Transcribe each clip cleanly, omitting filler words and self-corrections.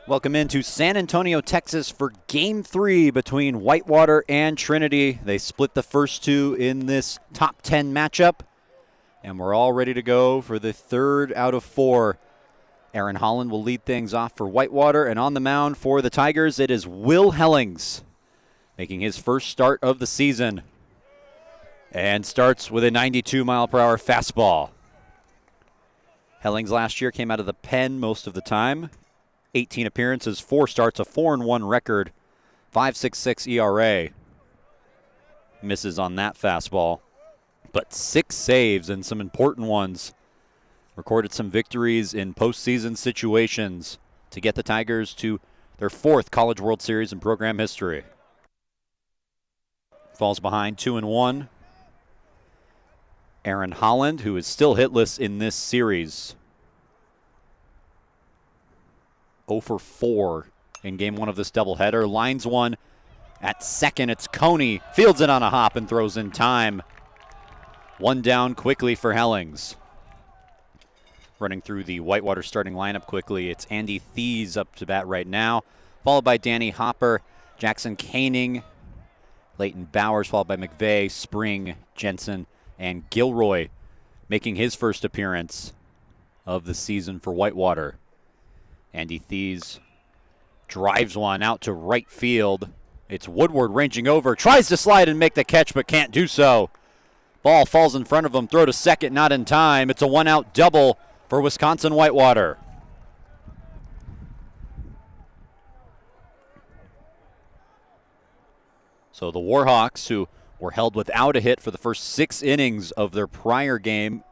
Welcome into San Antonio, Texas for Game 3 between Whitewater and Trinity. They split the first two in this top 10 matchup, and we're all ready to go for the third out of four. Aaron Holland will lead things off for Whitewater, and on the mound for the Tigers, it is Will Hellings, making his first start of the season, and starts with a 92-mile-per-hour fastball. Hellings last year came out of the pen most of the time. 18 appearances, 4 starts, a 4-1 record, 5.66 ERA. Misses on that fastball, but 6 saves and some important ones. Recorded some victories in postseason situations to get the Tigers to their 4th College World Series in program history. Falls behind 2-1. Aaron Holland, who is still hitless in this series. 0 for 4 in game 1 of this doubleheader. Lines one at second. It's Coney. Fields it on a hop and throws in time. 1 down quickly for Hellings. Running through the Whitewater starting lineup quickly, it's Andy Thies up to bat right now, followed by Danny Hopper, Jackson Koenig, Leighton Bowers, followed by McVeigh, Spring, Jensen, and Gilroy, making his first appearance of the season for Whitewater. Andy Thies drives one out to right field. It's Woodward ranging over, tries to slide and make the catch, but can't do so. Ball falls in front of him, throw to second, not in time. It's a 1-out double for Wisconsin-Whitewater. So the Warhawks, who were held without a hit for the first 6 innings of their prior game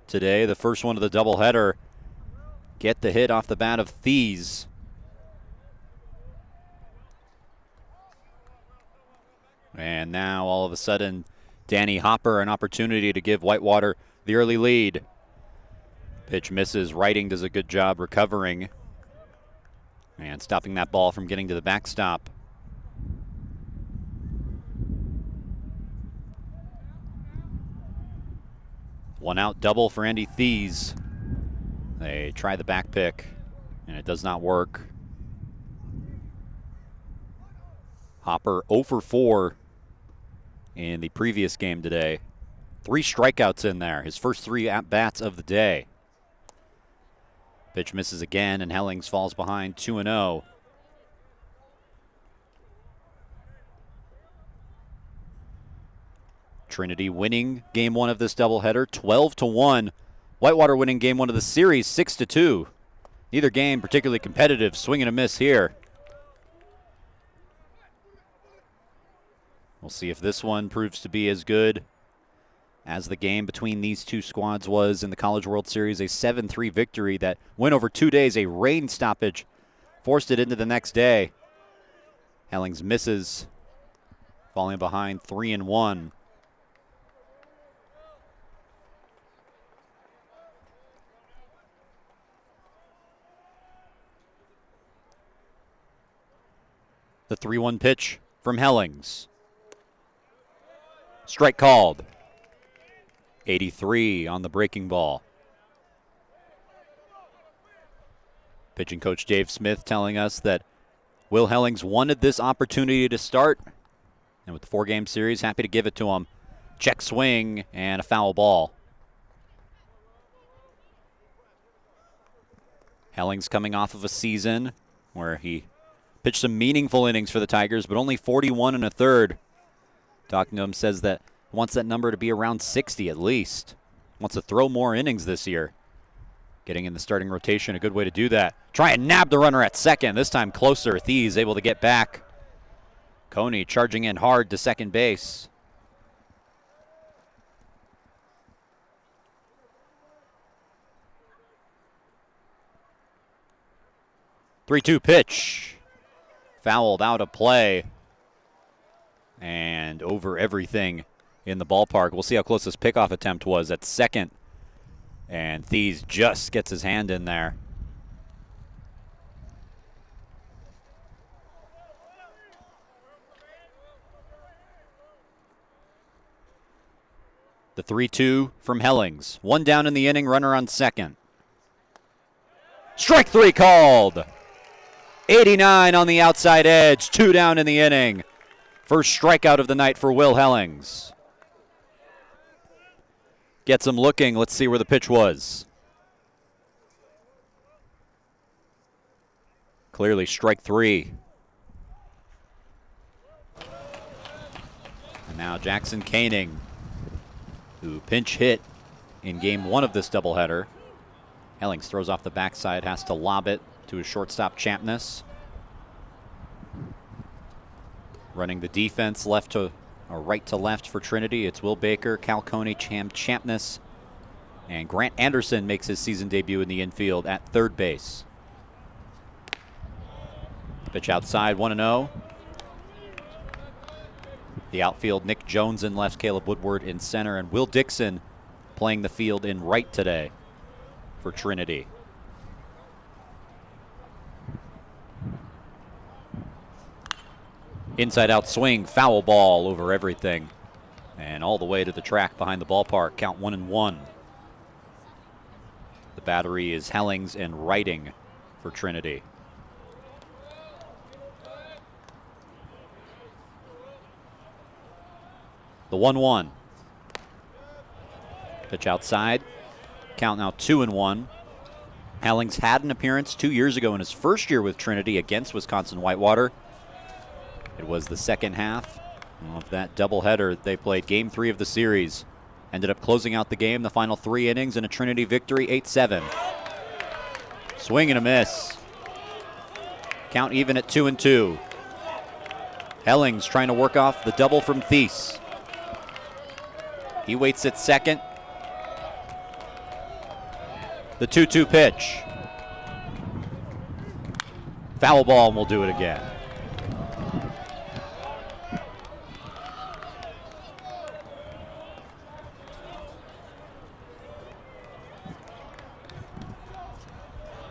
today, the first one of the doubleheader, get the hit off the bat of Thies. And now all of a sudden, Danny Hopper an opportunity to give Whitewater the early lead. Pitch misses. Writing does a good job recovering and stopping that ball from getting to the backstop. One-out double for Andy Thies. They try the back pick, and it does not work. Hopper 0 for 4 in the previous game today. 3 strikeouts in there, his first 3 at-bats of the day. Pitch misses again, and Hellings falls behind 2-0. Trinity winning game 1 of this doubleheader, 12-1. Whitewater winning game 1 of the series, 6-2. Neither game particularly competitive. Swing and a miss here. We'll see if this one proves to be as good as the game between these two squads was in the College World Series. A 7-3 victory that went over 2 days. A rain stoppage forced it into the next day. Hellings misses, falling behind 3-1. The 3-1 pitch from Hellings. Strike called. 83 on the breaking ball. Pitching coach Dave Smith telling us that Will Hellings wanted this opportunity to start, and with the 4-game series, happy to give it to him. Check swing and a foul ball. Hellings coming off of a season where he pitched some meaningful innings for the Tigers, but only 41 1/3. Talking to him says that wants that number to be around 60 at least. Wants to throw more innings this year. Getting in the starting rotation, a good way to do that. Try and nab the runner at second. This time closer. Thies able to get back. Coney charging in hard to second base. Three-two pitch. Fouled out of play and over everything in the ballpark. We'll see how close this pickoff attempt was at second. And Thies just gets his hand in there. The 3-2 from Hellings. 1 down in the inning, runner on second. Strike 3 called. 89 on the outside edge. 2 down in the inning. First strikeout of the night for Will Hellings. Gets him looking. Let's see where the pitch was. Clearly strike 3. And now Jackson Koenig, who pinch hit in game 1 of this doubleheader. Hellings throws off the backside, has to lob it to his shortstop Champness. Running the defense left to or right to left for Trinity, it's Will Baker, Cal Coney, Champness, and Grant Anderson makes his season debut in the infield at third base. Pitch outside, 1-0. The outfield, Nick Jones in left, Caleb Woodward in center, and Will Dixon playing the field in right today for Trinity. Inside out swing, foul ball over everything, and all the way to the track behind the ballpark. Count 1-1. The battery is Hellings and Writing for Trinity. The 1-1. Pitch outside. Count now 2-1. Hellings had an appearance 2 years ago in his first year with Trinity against Wisconsin-Whitewater. It was the second half of that doubleheader. They played game 3 of the series. Ended up closing out the game, the final 3 innings, in a Trinity victory, 8-7. Swing and a miss. Count even at 2-2. Hellings trying to work off the double from Thies. He waits at second. The 2-2 pitch. Foul ball, and we'll do it again.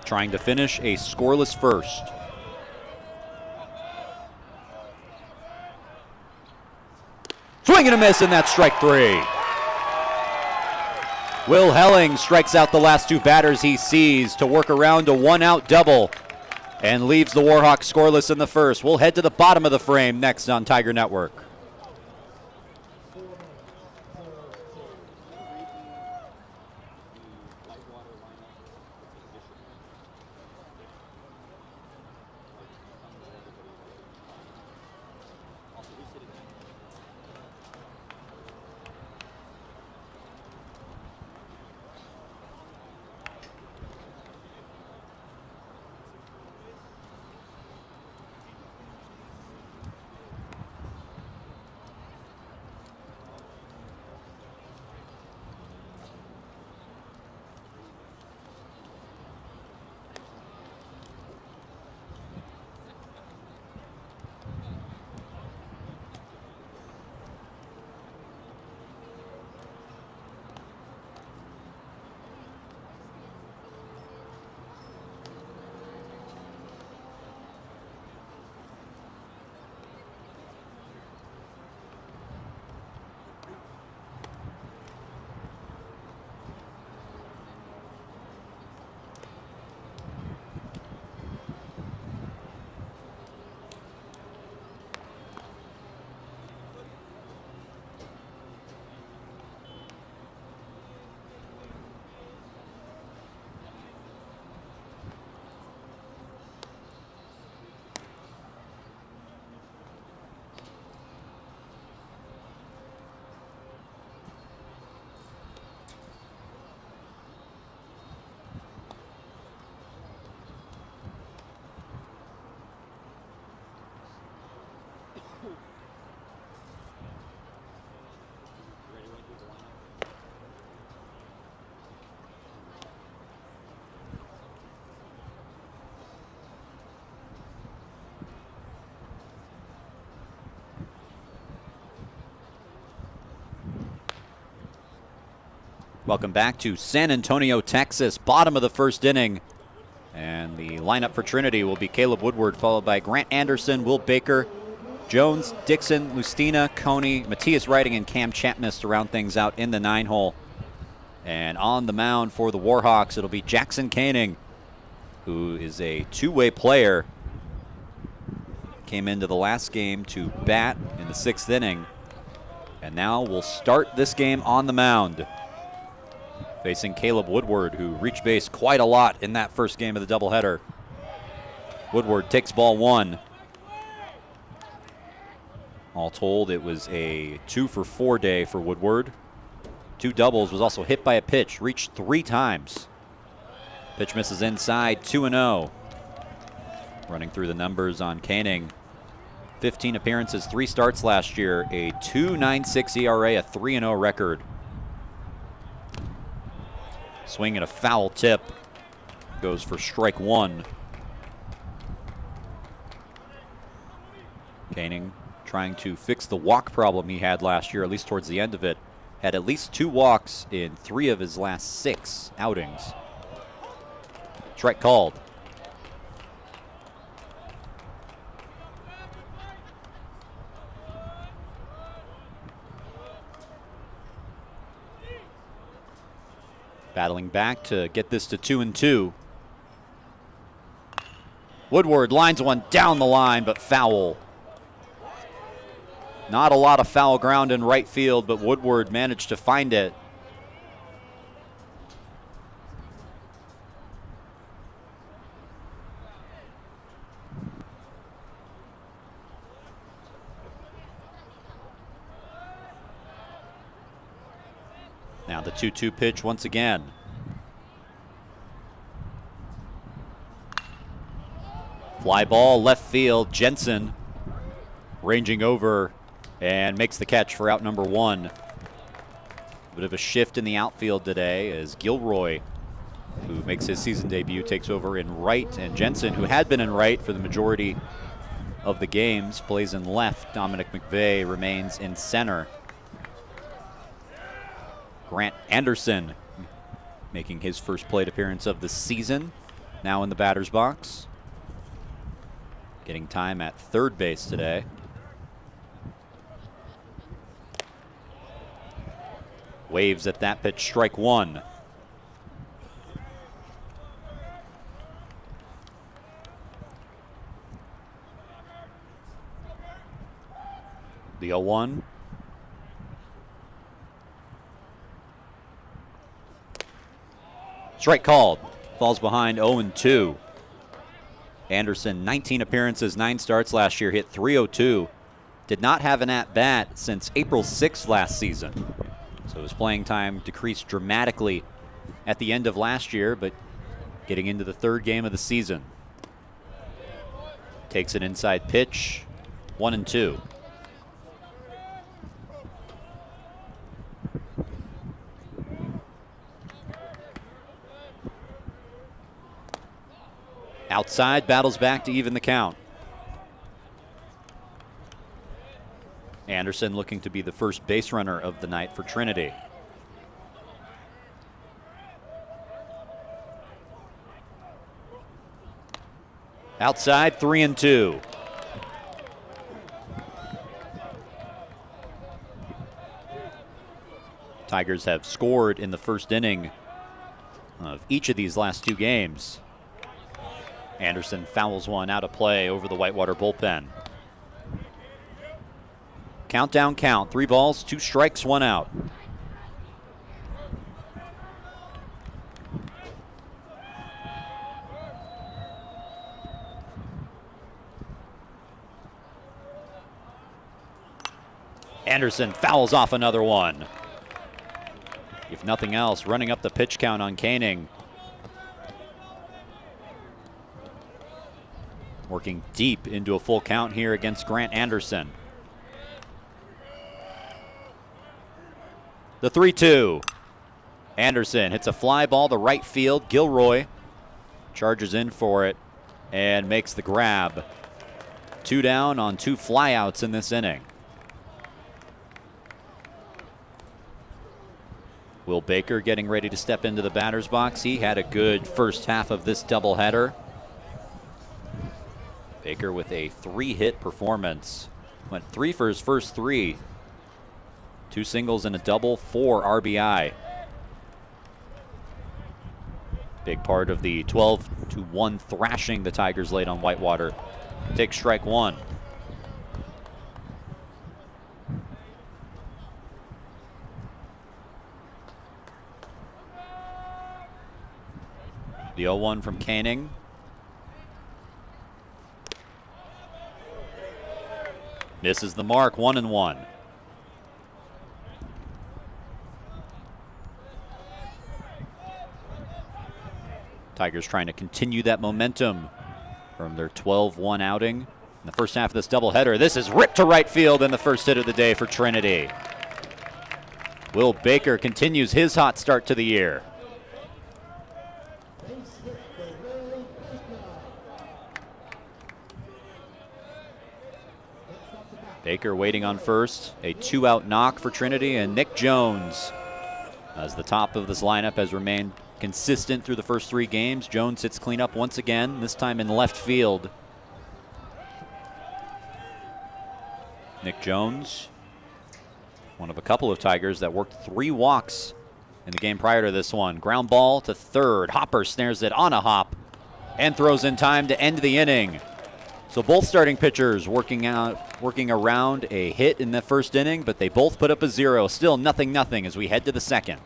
Trying to finish a scoreless first. Swing and a miss, and that's strike 3. Will Hellings strikes out the last 2 batters he sees to work around a 1-out double and leaves the Warhawks scoreless in the first. We'll head to the bottom of the frame next on Tiger Network. Welcome back to San Antonio, Texas. Bottom of the first inning. And the lineup for Trinity will be Caleb Woodward, followed by Grant Anderson, Will Baker, Jones, Dixon, Lustina, Coney, Matthias Writing, and Cam Champness to round things out in the 9-hole. And on the mound for the Warhawks, it'll be Jackson Koenig, who is a two-way player came into the last game to bat in the 6th inning, and now will start this game on the mound, facing Caleb Woodward, who reached base quite a lot in that first game of the doubleheader. Woodward takes ball 1. All told, it was a 2-for-4 day for Woodward. 2 doubles, was also hit by a pitch, reached 3 times. Pitch misses inside, 2-0. Running through the numbers on Koenig. 15 appearances, 3 starts last year, a 2.96 ERA, a 3-0 record. Swing and a foul tip. Goes for strike 1. Koenig trying to fix the walk problem he had last year, at least towards the end of it. Had at least 2 walks in 3 of his last 6 outings. Strike called. Battling back to get this to 2-2. Woodward lines one down the line, but foul. Not a lot of foul ground in right field, but Woodward managed to find it. Now the 2-2 pitch once again. Fly ball left field. Jensen ranging over and makes the catch for out number 1. A bit of a shift in the outfield today as Gilroy, who makes his season debut, takes over in right, and Jensen, who had been in right for the majority of the games, plays in left. Dominic McVeigh remains in center. Grant Anderson making his first plate appearance of the season, now in the batter's box. Getting time at third base today. Waves at that pitch, strike 1. The 0-1. Strike called. Falls behind 0-2. Anderson, 19 appearances, 9 starts last year, hit .302. Did not have an at-bat since April 6th last season. So his playing time decreased dramatically at the end of last year, but getting into the 3rd game of the season. Takes an inside pitch, 1-2. Outside, battles back to even the count. Anderson looking to be the first base runner of the night for Trinity. Outside, 3-2. Tigers have scored in the first inning of each of these last 2 games. Anderson fouls one out of play over the Whitewater bullpen. Countdown count. 3 balls, 2 strikes, 1 out. Anderson fouls off another one. If nothing else, running up the pitch count on Koenig. Working deep into a full count here against Grant Anderson. The 3-2. Anderson hits a fly ball to right field. Gilroy charges in for it and makes the grab. 2 down on 2 flyouts in this inning. Will Baker getting ready to step into the batter's box. He had a good first half of this doubleheader. Baker with a 3-hit performance. Went 3 for his first 3. 2 singles and a double, 4 RBI. Big part of the 12-1 thrashing the Tigers laid on Whitewater. Takes strike 1. The 0-1 from Koenig. Misses the mark, 1-1. Tigers trying to continue that momentum from their 12-1 outing in the first half of this doubleheader. This is ripped to right field in the first hit of the day for Trinity. Will Baker continues his hot start to the year. Baker waiting on first. A 2-out knock for Trinity, and Nick Jones, as the top of this lineup, has remained consistent through the first 3 games. Jones hits cleanup once again, this time in left field. Nick Jones, one of a couple of Tigers that worked 3 walks in the game prior to this one. Ground ball to third. Hopper snares it on a hop and throws in time to end the inning. So both starting pitchers working around a hit in the first inning, but they both put up a 0. Still 0-0 as we head to the second.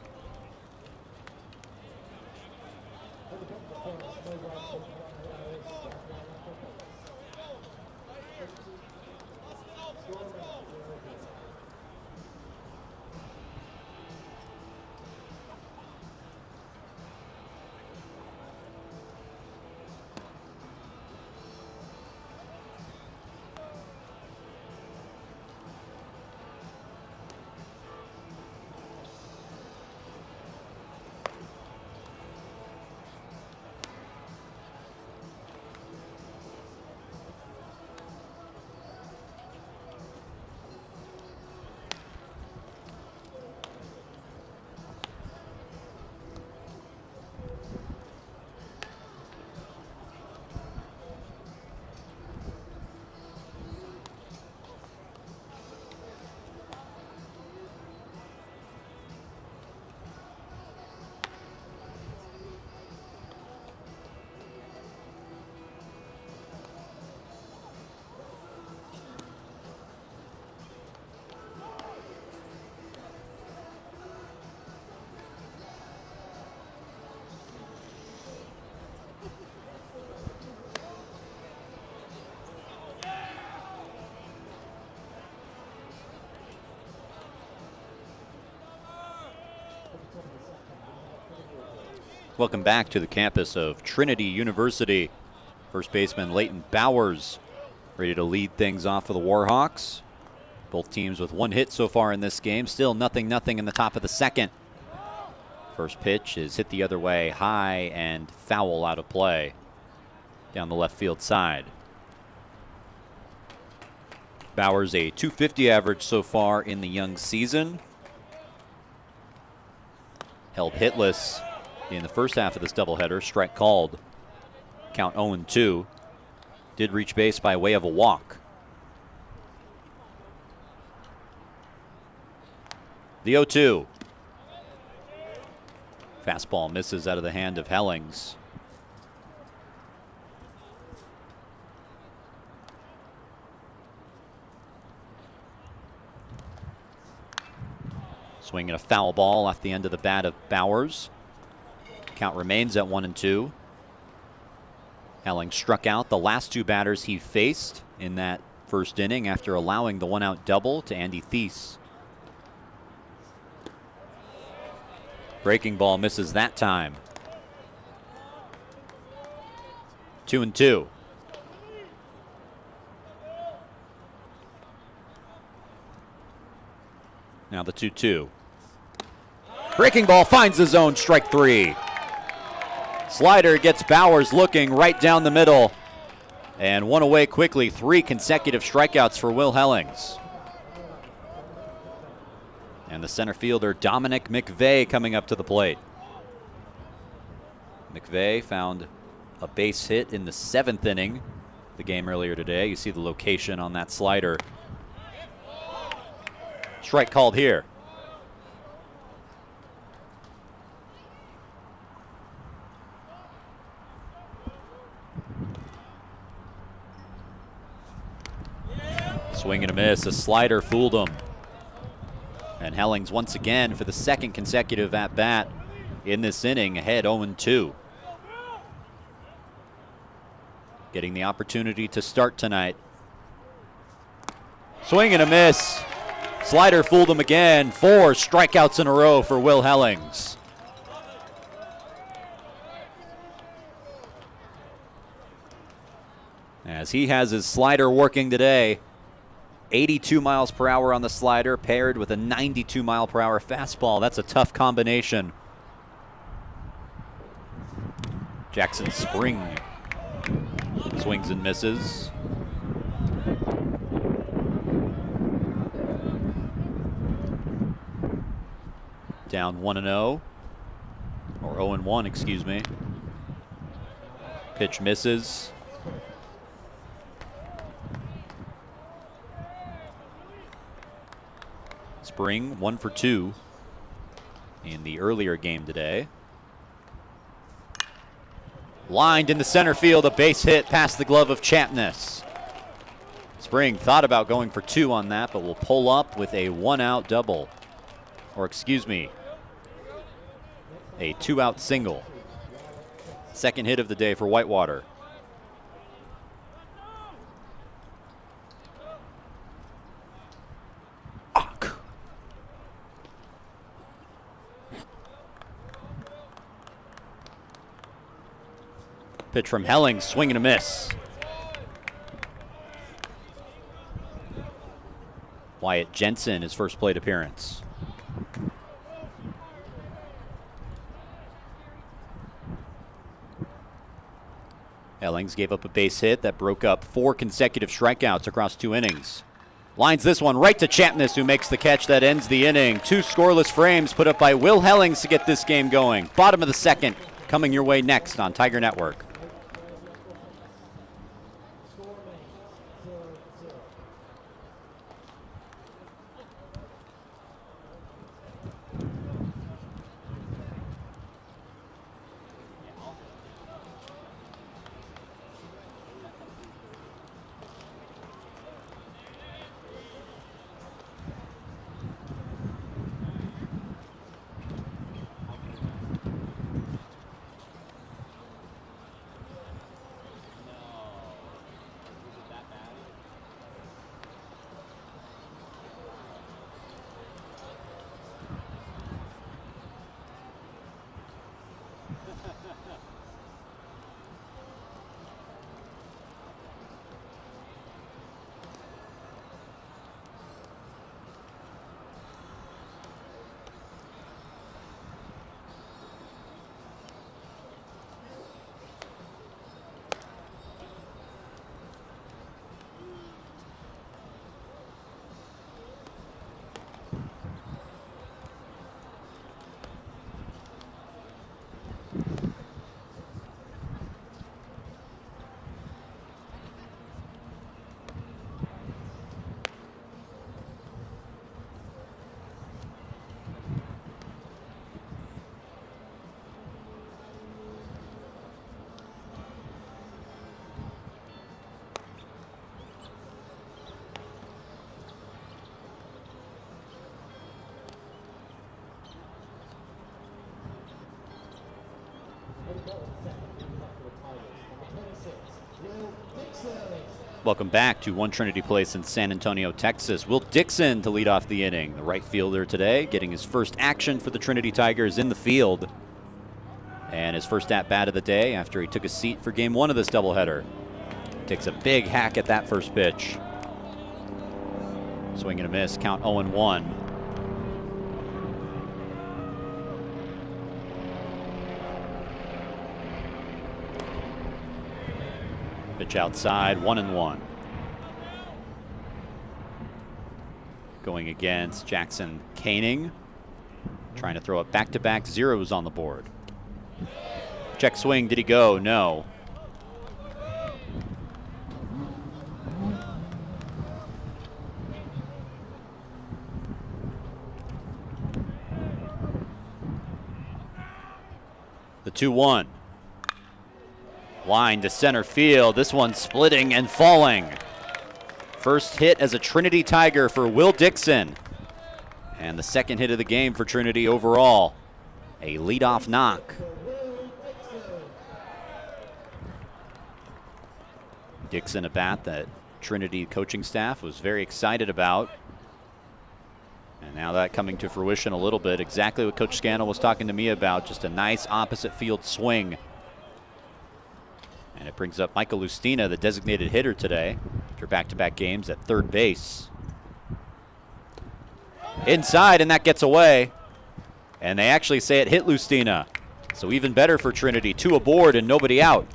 Welcome back to the campus of Trinity University. First baseman Leighton Bowers ready to lead things off for the Warhawks. Both teams with 1 hit so far in this game. Still 0-0 in the top of the second. First pitch is hit the other way, high and foul out of play down the left field side. Bowers a .250 average so far in the young season. Held hitless in the first half of this doubleheader. Strike called. Count 0-2. Did reach base by way of a walk. The 0-2. Fastball misses out of the hand of Hellings. Swinging a foul ball off the end of the bat of Bowers. Count remains at 1-2. Hellings struck out the last 2 batters he faced in that first inning after allowing the 1-out double to Andy Thies. Breaking ball misses that time. 2-2. Now the 2-2. Breaking ball finds the zone, strike 3. Slider gets Bowers looking right down the middle. And one away quickly. 3 consecutive strikeouts for Will Hellings. And the center fielder, Dominic McVeigh, coming up to the plate. McVeigh found a base hit in the 7th inning of the game earlier today. You see the location on that slider. Strike called here. Swing and a miss. A slider fooled him. And Hellings once again for the 2nd consecutive at-bat in this inning, ahead 0-2. getting the opportunity to start tonight. Swing and a miss. Slider fooled him again. 4 strikeouts in a row for Will Hellings. As he has his slider working today. 82 miles per hour on the slider paired with a 92 mile per hour fastball. That's a tough combination. Jackson Spring swings and misses. Down 1-0, or 0-1, excuse me. Pitch misses. Spring 1 for 2 in the earlier game today. Lined in the center field, a base hit past the glove of Chapness. Spring thought about going for 2 on that, but will pull up with a 1-out double. Or excuse me, a 2-out single. Second hit of the day for Whitewater. Pitch from Hellings, swing and a miss. Wyatt Jensen, his first plate appearance. Hellings gave up a base hit that broke up 4 consecutive strikeouts across 2 innings. Lines this one right to Chapness, who makes the catch that ends the inning. 2 scoreless frames put up by Will Hellings to get this game going. Bottom of the second, coming your way next on Tiger Network. Welcome back to One Trinity Place in San Antonio, Texas. Will Dixon to lead off the inning. The right fielder today getting his first action for the Trinity Tigers in the field. And his first at-bat of the day after he took a seat for game 1 of this doubleheader. Takes a big hack at that first pitch. Swing and a miss, count 0-1. Pitch outside, 1-1. Going against Jackson Koenig. Trying to throw it back-to-back zeros on the board. Check swing, did he go? No. The 2-1. Line to center field. This one splitting and falling. First hit as a Trinity Tiger for Will Dixon. And the second hit of the game for Trinity overall. A leadoff knock. Dixon, a bat that Trinity coaching staff was very excited about. And now that coming to fruition a little bit, exactly what Coach Scannell was talking to me about, just a nice opposite field swing. And it brings up Michael Lustina, the designated hitter today, after back-to-back games at third base. Inside, and that gets away. And they actually say it hit Lustina. So even better for Trinity, 2 aboard and nobody out.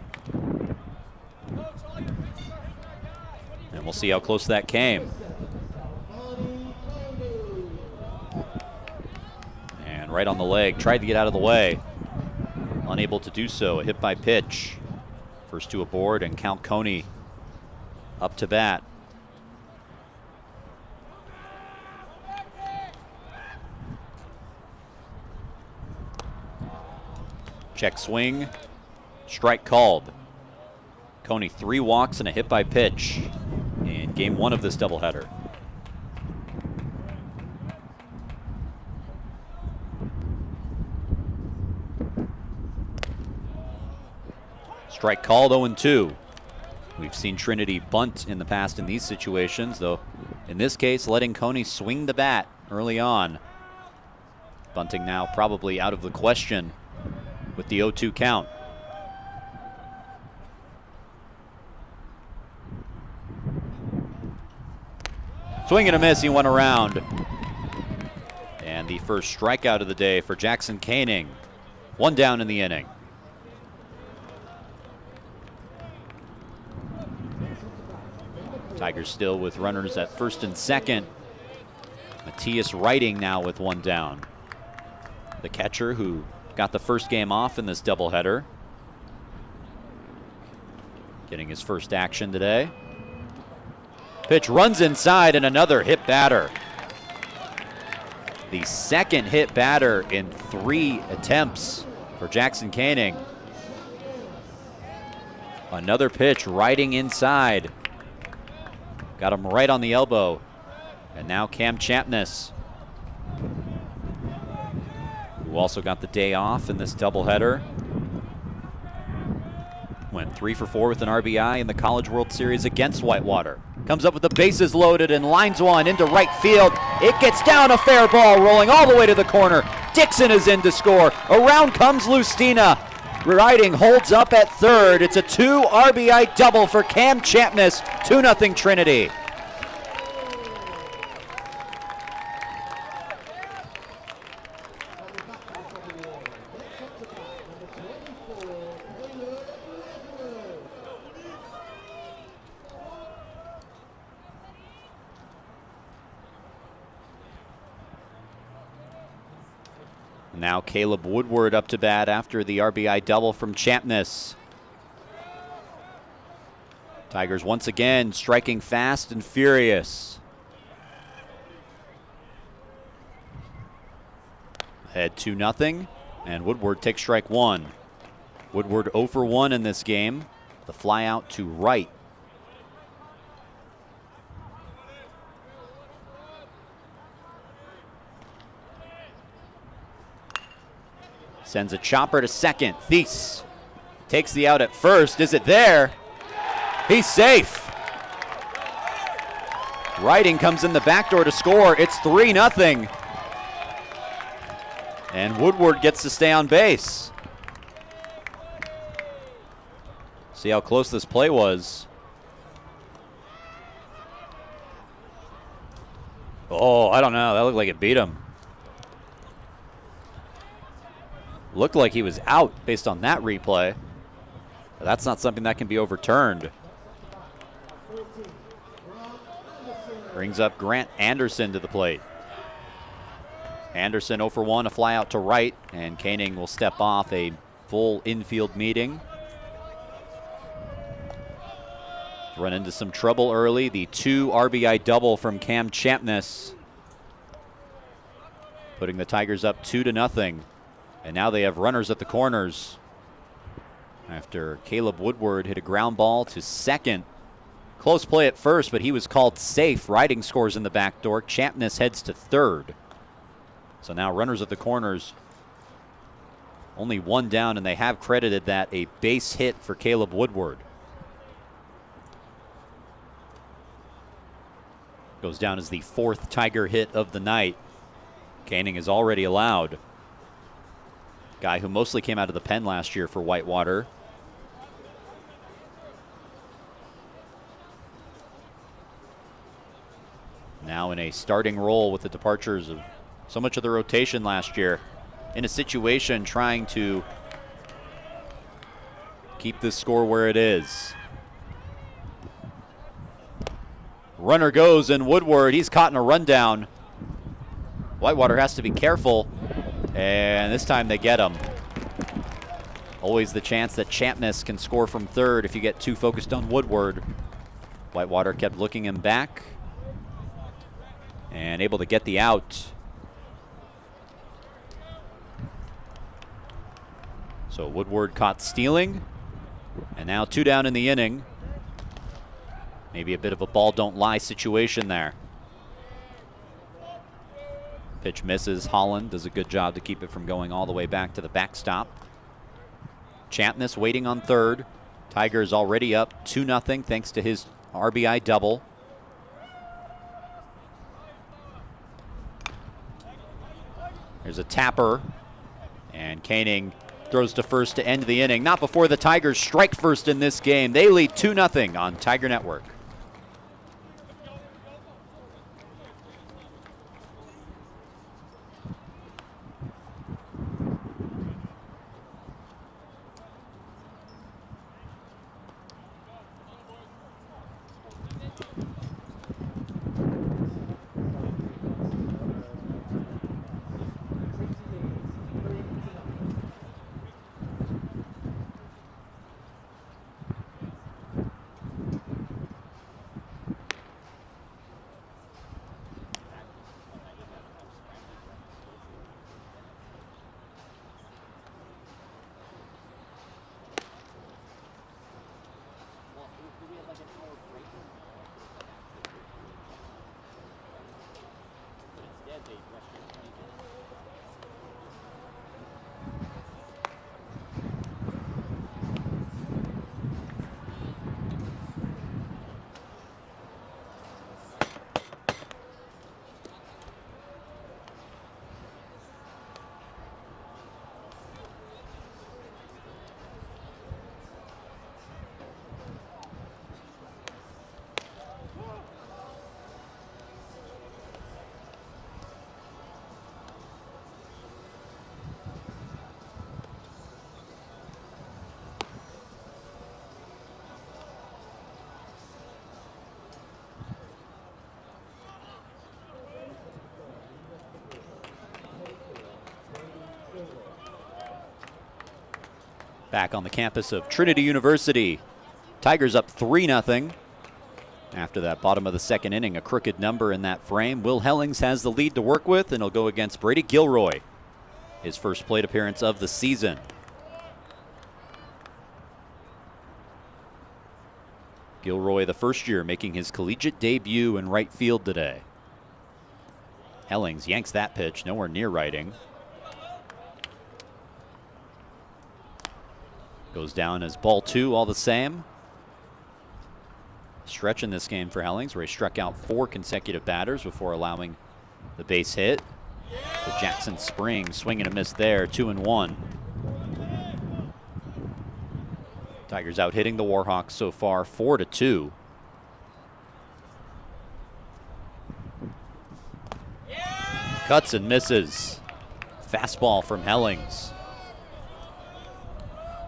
And we'll see how close that came. And right on the leg, tried to get out of the way. Unable to do so, a hit by pitch. First 2 aboard, and Cal Coney up to bat. Check swing, strike called. Coney 3 walks and a hit by pitch in game 1 of this doubleheader. Strike called, 0-2. We've seen Trinity bunt in the past in these situations, though in this case letting Coney swing the bat early on. Bunting now probably out of the question with the 0-2 count. Swing and a miss, he went around. And the first strikeout of the day for Jackson Koenig. 1 down in the inning. Tigers still with runners at first and second. Matthias Writing now with 1 down. The catcher who got the first game off in this doubleheader. Getting his first action today. Pitch runs inside and another hit batter. The second hit batter in 3 attempts for Jackson Koenig. Another pitch riding inside. Got him right on the elbow. And now Cam Champness, who also got the day off in this doubleheader. Went 3 for 4 with an RBI in the College World Series against Whitewater. Comes up with the bases loaded and lines one into right field. It gets down, a fair ball rolling all the way to the corner. Dixon is in to score. Around comes Lustina. Writing holds up at third. It's a 2 RBI double for Cam Champness. 2-0 Trinity. Now Caleb Woodward up to bat after the RBI double from Champness. Tigers once again striking fast and furious. Ahead 2-0, and Woodward takes strike 1. Woodward 0 for 1 in this game. The fly out to right. Sends a chopper to second. Thies takes the out at first. Is it there? He's safe. Writing comes in the back door to score. It's 3-0. And Woodward gets to stay on base. See how close this play was. Oh, I don't know. That looked like it beat him. Looked like he was out based on that replay. But that's not something that can be overturned. Brings up Grant Anderson to the plate. Anderson 0 for 1, a fly out to right, and Koenig will step off a full infield meeting. Run into some trouble early. The 2 RBI double from Cam Champness, putting the Tigers up 2-0. And now they have runners at the corners after Caleb Woodward hit a ground ball to second. Close play at first, but he was called safe. Writing scores in the back door. Champness heads to third. So now runners at the corners. Only 1 down, and they have credited that a base hit for Caleb Woodward. Goes down as the 4th Tiger hit of the night. Koenig is already allowed. Guy who mostly came out of the pen last year for Whitewater. Now in a starting role with the departures of so much of the rotation last year. In a situation trying to keep this score where it is. Runner goes, and Woodward, he's caught in a rundown. Whitewater has to be careful, and this time they get him. Always the chance that Champness can score from third if you get too focused on Woodward. Whitewater kept looking him back and able to get the out. So Woodward caught stealing, and now 2 down in the inning. Maybe a bit of a ball don't lie situation there. Pitch misses. Holland does a good job to keep it from going all the way back to the backstop. Champness waiting on third. Tigers already up 2-0 thanks to his RBI double. There's a tapper, and Koenig throws to first to end the inning. Not before the Tigers strike first in this game. They lead 2-0 on Tiger Network. Back on the campus of Trinity University. Tigers up 3-0. After that bottom of the second inning, a crooked number in that frame. Will Hellings has the lead to work with, and he'll go against Brady Gilroy. His first plate appearance of the season. Gilroy, the first year, making his collegiate debut in right field today. Hellings yanks that pitch, nowhere near righting. Goes down as ball 2 all the same. Stretch in this game for Hellings, where he struck out 4 consecutive batters before allowing the base hit to Jackson Spring. Swing and a miss there, 2-1. Tigers out hitting the Warhawks so far, 4-2. Cuts and misses. Fastball from Hellings.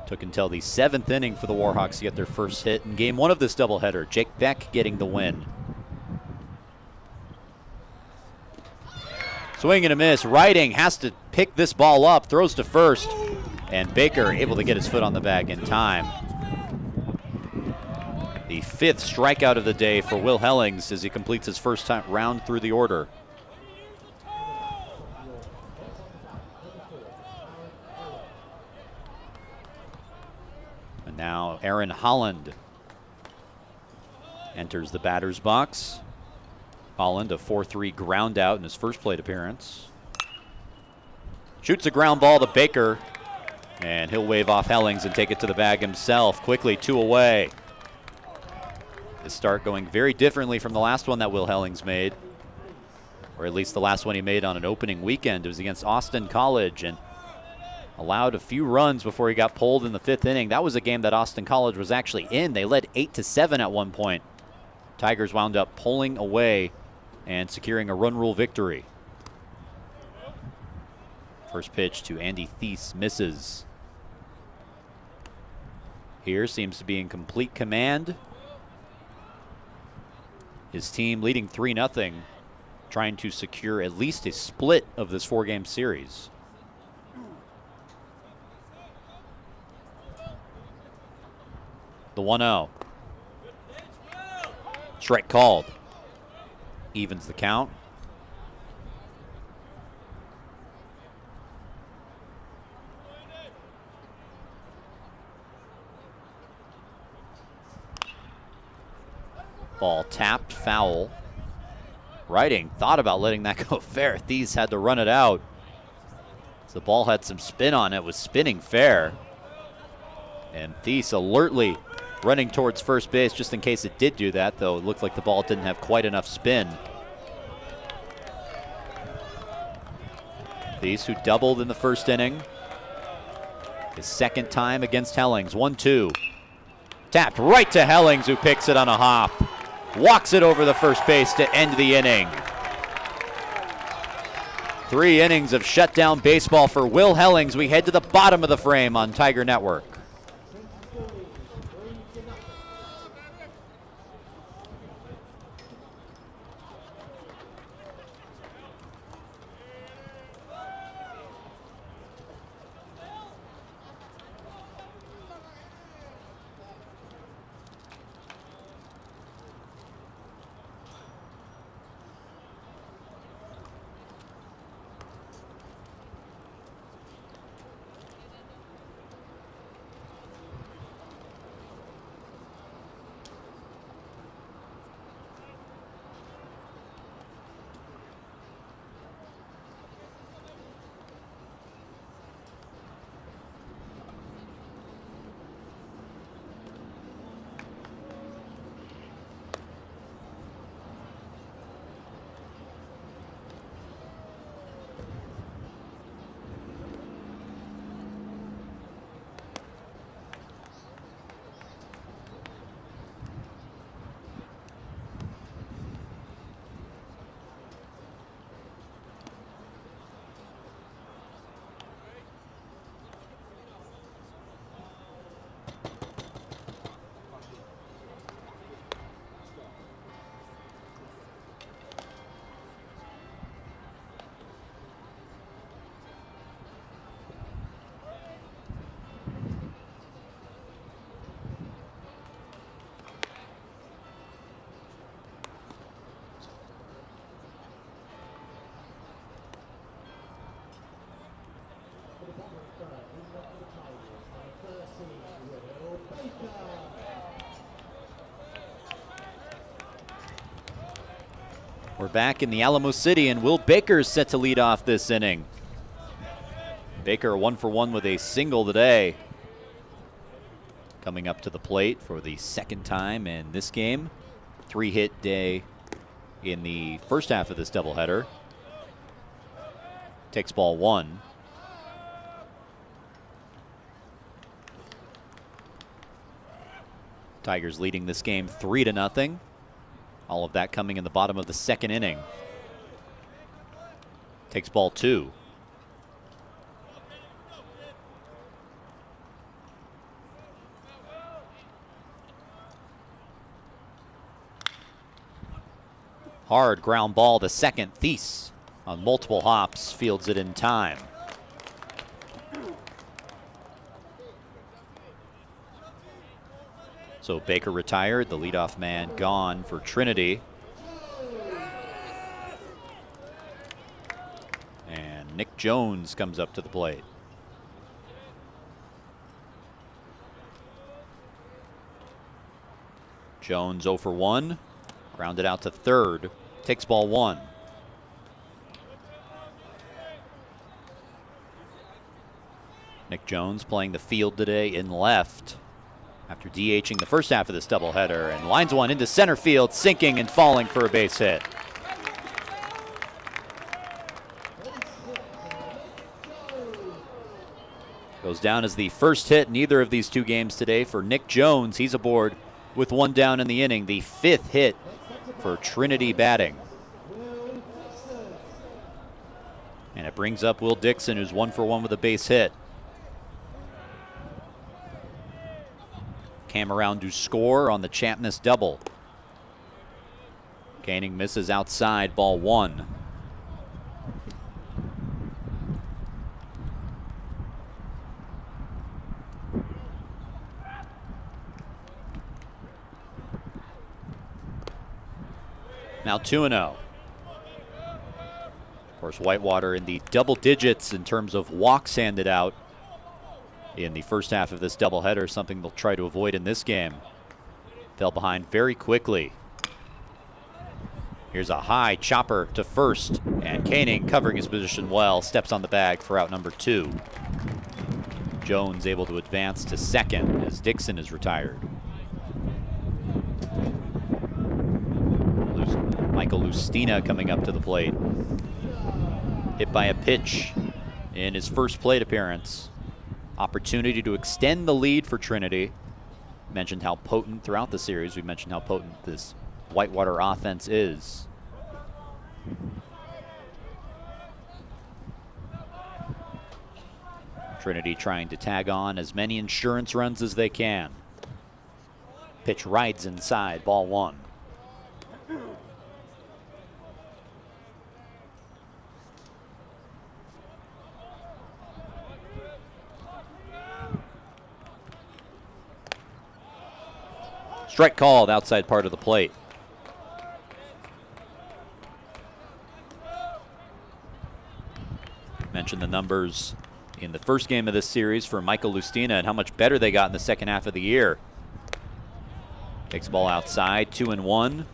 Took until the 7th inning for the Warhawks to get their first hit in game 1 of this doubleheader. Jake Beck getting the win. Swing and a miss. Riding has to pick this ball up. Throws to first. And Baker able to get his foot on the bag in time. The 5th strikeout of the day for Will Hellings as he completes his first round through the order. And now Aaron Holland enters the batter's box. Holland, a 4-3 ground out in his first plate appearance. Shoots a ground ball to Baker, and he'll wave off Hellings and take it to the bag himself. Quickly, 2 away. This start going very differently from the last one that Will Hellings made, or at least the last one he made on an opening weekend. It was against Austin College and allowed a few runs before he got pulled in the 5th inning. That was a game that Austin College was actually in. They led 8-7 at one point. Tigers wound up pulling away and securing a run rule victory. First pitch to Andy Thies misses. Here seems to be in complete command. His team leading 3-0, trying to secure at least a split of this 4-game series. The 1-0. Strike called. Evens the count. Ball tapped, foul. Writing thought about letting that go fair. Thies had to run it out. The ball had some spin on it, was spinning fair. And Thies alertly running towards first base just in case it did do that, though it looked like the ball didn't have quite enough spin. Thies, who doubled in the 1st inning. His 2nd time against Hellings. 1-2. Tapped right to Hellings, who picks it on a hop. Walks it over the first base to end the inning. 3 innings of shutdown baseball for Will Hellings. We head to the bottom of the frame on Tiger Network. We're back in the Alamo City, and Will Baker's set to lead off this inning. Baker 1-for-1 with a single today. Coming up to the plate for the 2nd time in this game. 3-hit day in the first half of this doubleheader. Takes ball 1. Tigers leading this game 3-0. All of that coming in the bottom of the 2nd inning. Takes ball 2. Hard ground ball to second. Thies on multiple hops fields it in time. So Baker retired, the leadoff man gone for Trinity. And Nick Jones comes up to the plate. Jones 0-for-1, grounded out to third, takes ball 1. Nick Jones playing the field today in left. after DHing the first half of this doubleheader, and lines one into center field, sinking and falling for a base hit. Goes down as the first hit in either of these two games today for Nick Jones. He's aboard with one down in the inning, the fifth hit for Trinity batting. And it brings up Will Dixon, who's 1 for 1 with a base hit. Cam around to score on the Champness double. Koenig misses outside, ball 1. Now 2-0. Of course, Whitewater in the double digits in terms of walks handed out in the first half of this doubleheader, something they'll try to avoid in this game. Fell behind very quickly. Here's a high chopper to first, and Koenig, covering his position well, steps on the bag for out number 2. Jones able to advance to second as Dixon is retired. Michael Lustina coming up to the plate. Hit by a pitch in his first plate appearance. Opportunity to extend the lead for Trinity. Mentioned how potent throughout the series. We mentioned how potent this Whitewater offense is. Trinity trying to tag on as many insurance runs as they can. Pitch rides inside, ball 1. Strike called outside part of the plate. Mentioned the numbers in the first game of this series for Michael Lustina and how much better they got in the second half of the year. Takes the ball outside, 2-1.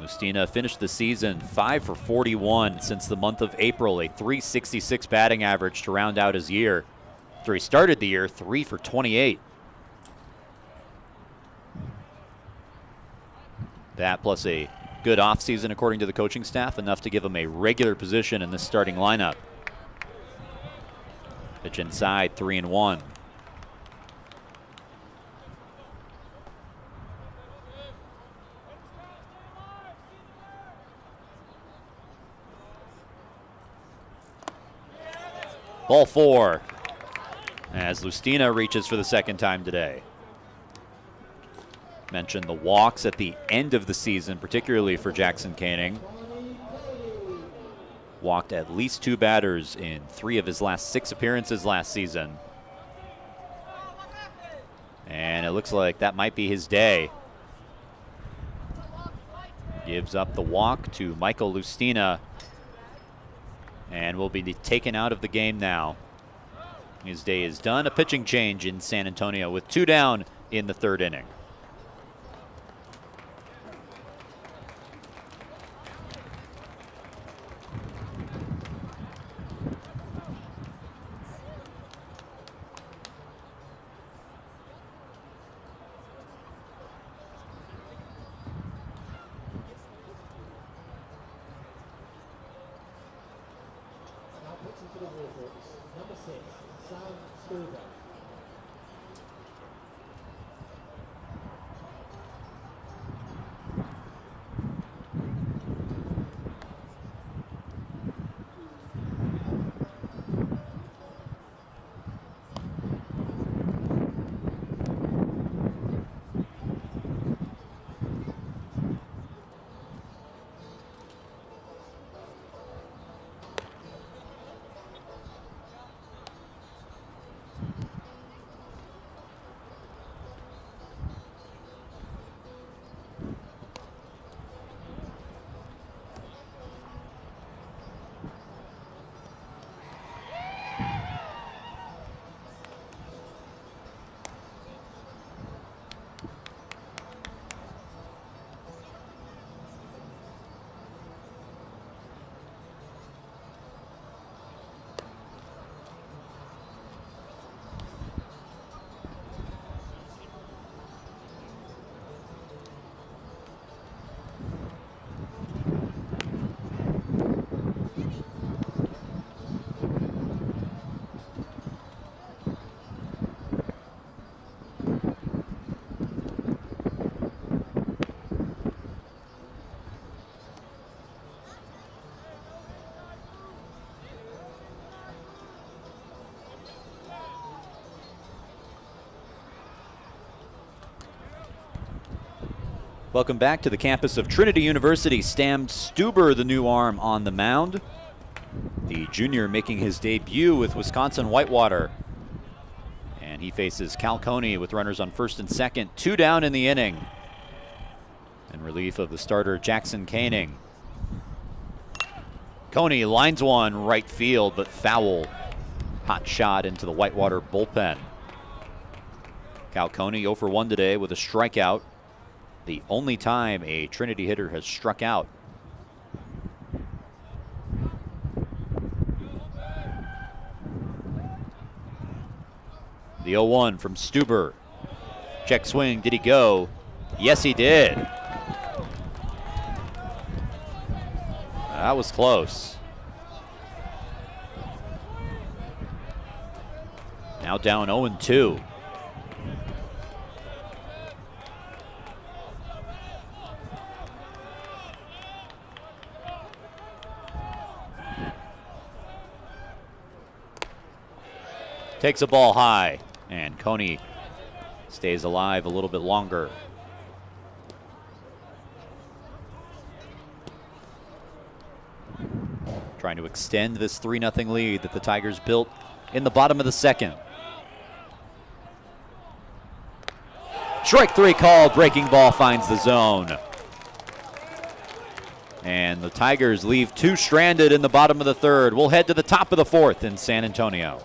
Lustina finished the season 5 for 41 since the month of April, a .366 batting average to round out his year. After he started the year, 3 for 28. That plus a good offseason according to the coaching staff, enough to give him a regular position in this starting lineup. Pitch inside, 3-1. Ball 4 as Lustina reaches for the second time today. Mentioned the walks at the end of the season, particularly for Jackson Koenig. Walked at least 2 batters in 3 of his last 6 appearances last season. And it looks like that might be his day. Gives up the walk to Michael Lustina and will be taken out of the game now. His day is done. A pitching change in San Antonio with 2 down in the 3rd inning. To the Warhawks, number 6, Sam Stuber. Welcome back to the campus of Trinity University. Stam Stuber, the new arm, on the mound. The junior making his debut with Wisconsin-Whitewater. And he faces Cal Coney with runners on first and second. 2 down in the inning. In relief of the starter, Jackson Koenig. Coney lines one right field, but foul. Hot shot into the Whitewater bullpen. Cal Coney 0 for 1 today with a strikeout. The only time a Trinity hitter has struck out. The 0-1 from Stuber. Check swing, did he go? Yes, he did. That was close. Now down 0-2. Takes a ball high, and Coney stays alive a little bit longer. Trying to extend this 3-0 lead that the Tigers built in the bottom of the second. Strike 3 called, breaking ball finds the zone. And the Tigers leave 2 stranded in the bottom of the third. We'll head to the top of the fourth in San Antonio.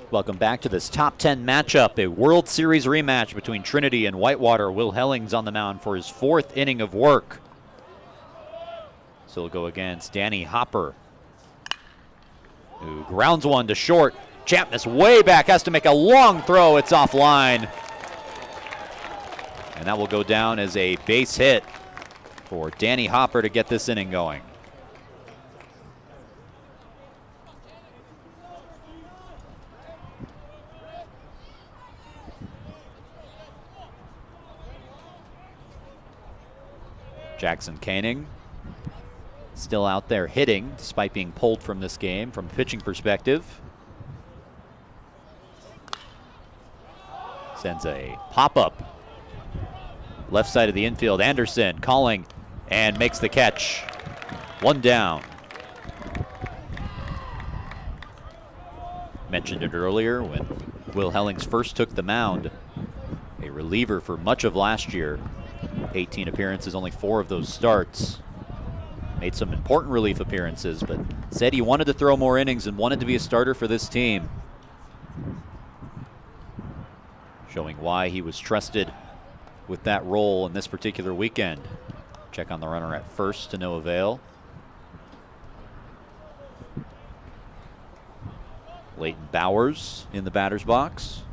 Welcome back to this top 10 matchup, a World Series rematch between Trinity and Whitewater. Will Hellings on the mound for his 4th inning of work. So he'll go against Danny Hopper, who grounds one to short. Chapman way back, has to make a long throw. It's offline. And that will go down as a base hit for Danny Hopper to get this inning going. Jackson Koenig still out there hitting despite being pulled from this game from a pitching perspective. Sends a pop-up left side of the infield. Anderson calling and makes the catch. 1 down. Mentioned it earlier when Will Hellings first took the mound. A reliever for much of last year. 18 appearances, only 4 of those starts. Made some important relief appearances, but said he wanted to throw more innings and wanted to be a starter for this team. Showing why he was trusted with that role in this particular weekend. Check on the runner at first to no avail. Leighton Bowers in the batter's box.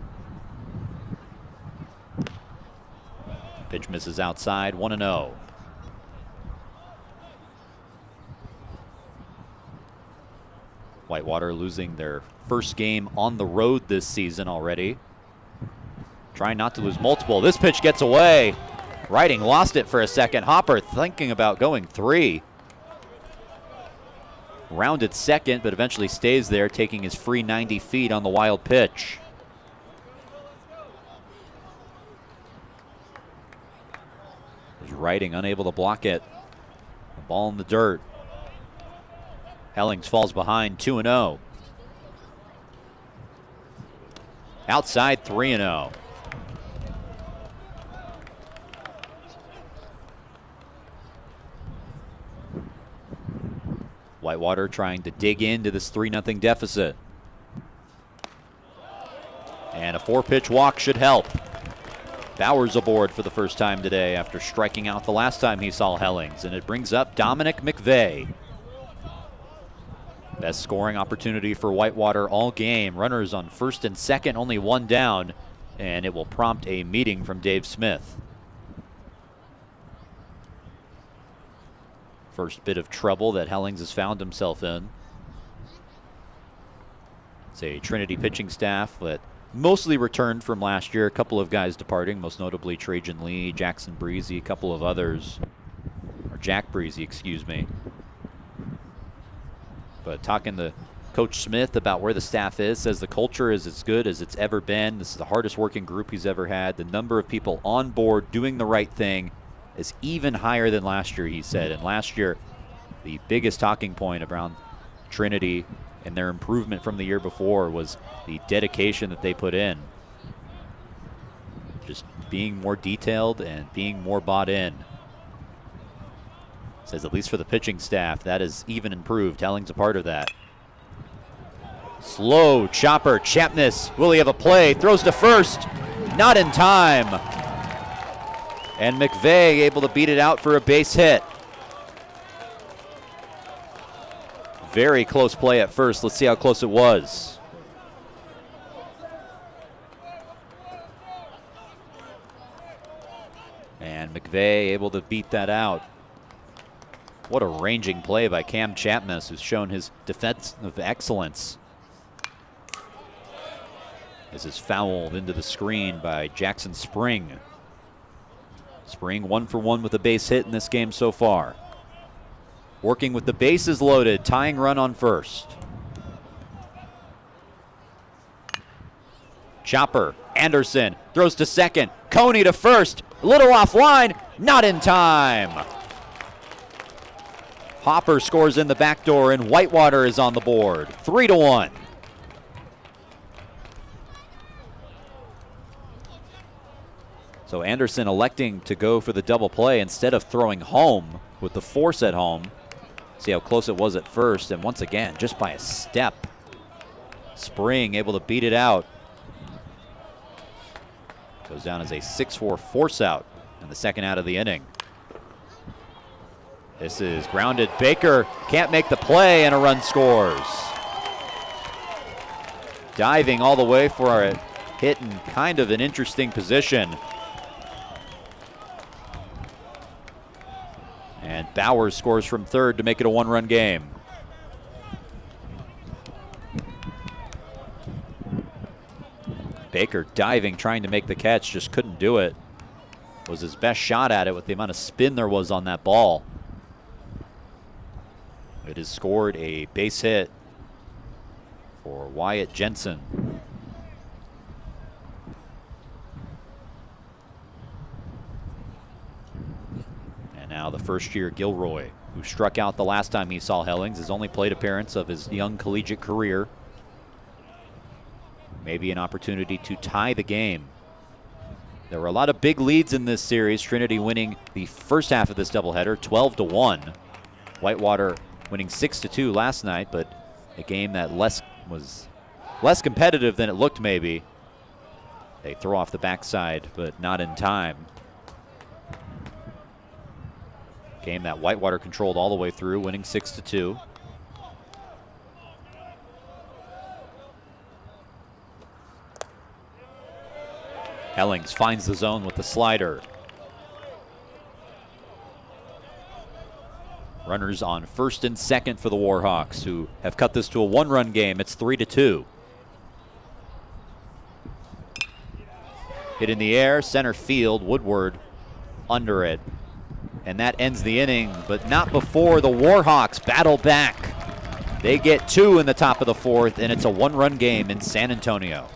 Pitch misses outside, 1-0. Whitewater losing their first game on the road this season already. Trying not to lose multiple. This pitch gets away. Riding lost it for a second. Hopper thinking about going 3. Rounded second, but eventually stays there, taking his free 90 feet on the wild pitch. Riding unable to block it. The ball in the dirt. Hellings falls behind 2-0. Outside 3-0. Whitewater trying to dig into this 3-0 deficit. And a 4-pitch walk should help. Bowers aboard for the first time today after striking out the last time he saw Hellings, and it brings up Dominic McVeigh. Best scoring opportunity for Whitewater all game. Runners on first and second, only 1 down, and it will prompt a meeting from Dave Smith. First bit of trouble that Hellings has found himself in. It's a Trinity pitching staff that mostly returned from last year. A couple of guys departing, most notably Trajan Lee, Jackson Breezy, a couple of others. Or Jack Breezy, excuse me. But talking to Coach Smith about where the staff is, says the culture is as good as it's ever been. This is the hardest working group he's ever had. The number of people on board doing the right thing is even higher than last year, he said. And last year, the biggest talking point around Trinity and their improvement from the year before was the dedication that they put in. Just being more detailed and being more bought in. Says at least for the pitching staff, that is even improved. Hellings a part of that. Slow chopper, Chapness. Will he have a play? Throws to first. Not in time. And McVeigh able to beat it out for a base hit. Very close play at first. Let's see how close it was. And McVeigh able to beat that out. What a ranging play by Cam Chapness, who's shown his defensive excellence. This is fouled into the screen by Jackson Spring. Spring 1 for 1 with a base hit in this game so far. Working with the bases loaded, tying run on first. Chopper, Anderson throws to second. Coney to first, a little offline, not in time. Hopper scores in the back door, and Whitewater is on the board, 3-1. So Anderson electing to go for the double play instead of throwing home with the force at home. See how close it was at first, and once again, just by a step. Spring able to beat it out. Goes down as a 6-4 force out in the second out of the inning. This is grounded. Baker can't make the play, and a run scores. Diving all the way for a hit in kind of an interesting position. And Bowers scores from third to make it a 1-run game. Baker diving, trying to make the catch, just couldn't do it. Was his best shot at it with the amount of spin there was on that ball. It has scored a base hit for Wyatt Jensen. And now the first-year Gilroy, who struck out the last time he saw Hellings, his only plate appearance of his young collegiate career. Maybe an opportunity to tie the game. There were a lot of big leads in this series. Trinity winning the first half of this doubleheader, 12-1. Whitewater winning 6-2 last night, but a game that was less competitive than it looked maybe. They throw off the backside, but not in time. Game that Whitewater controlled all the way through, winning 6-2. Hellings finds the zone with the slider. Runners on first and second for the Warhawks, who have cut this to a 1-run game. It's 3-2. Hit in the air, center field. Woodward under it. And that ends the inning, but not before the Warhawks battle back. They get 2 in the top of the 4th, and it's a 1-run game in San Antonio.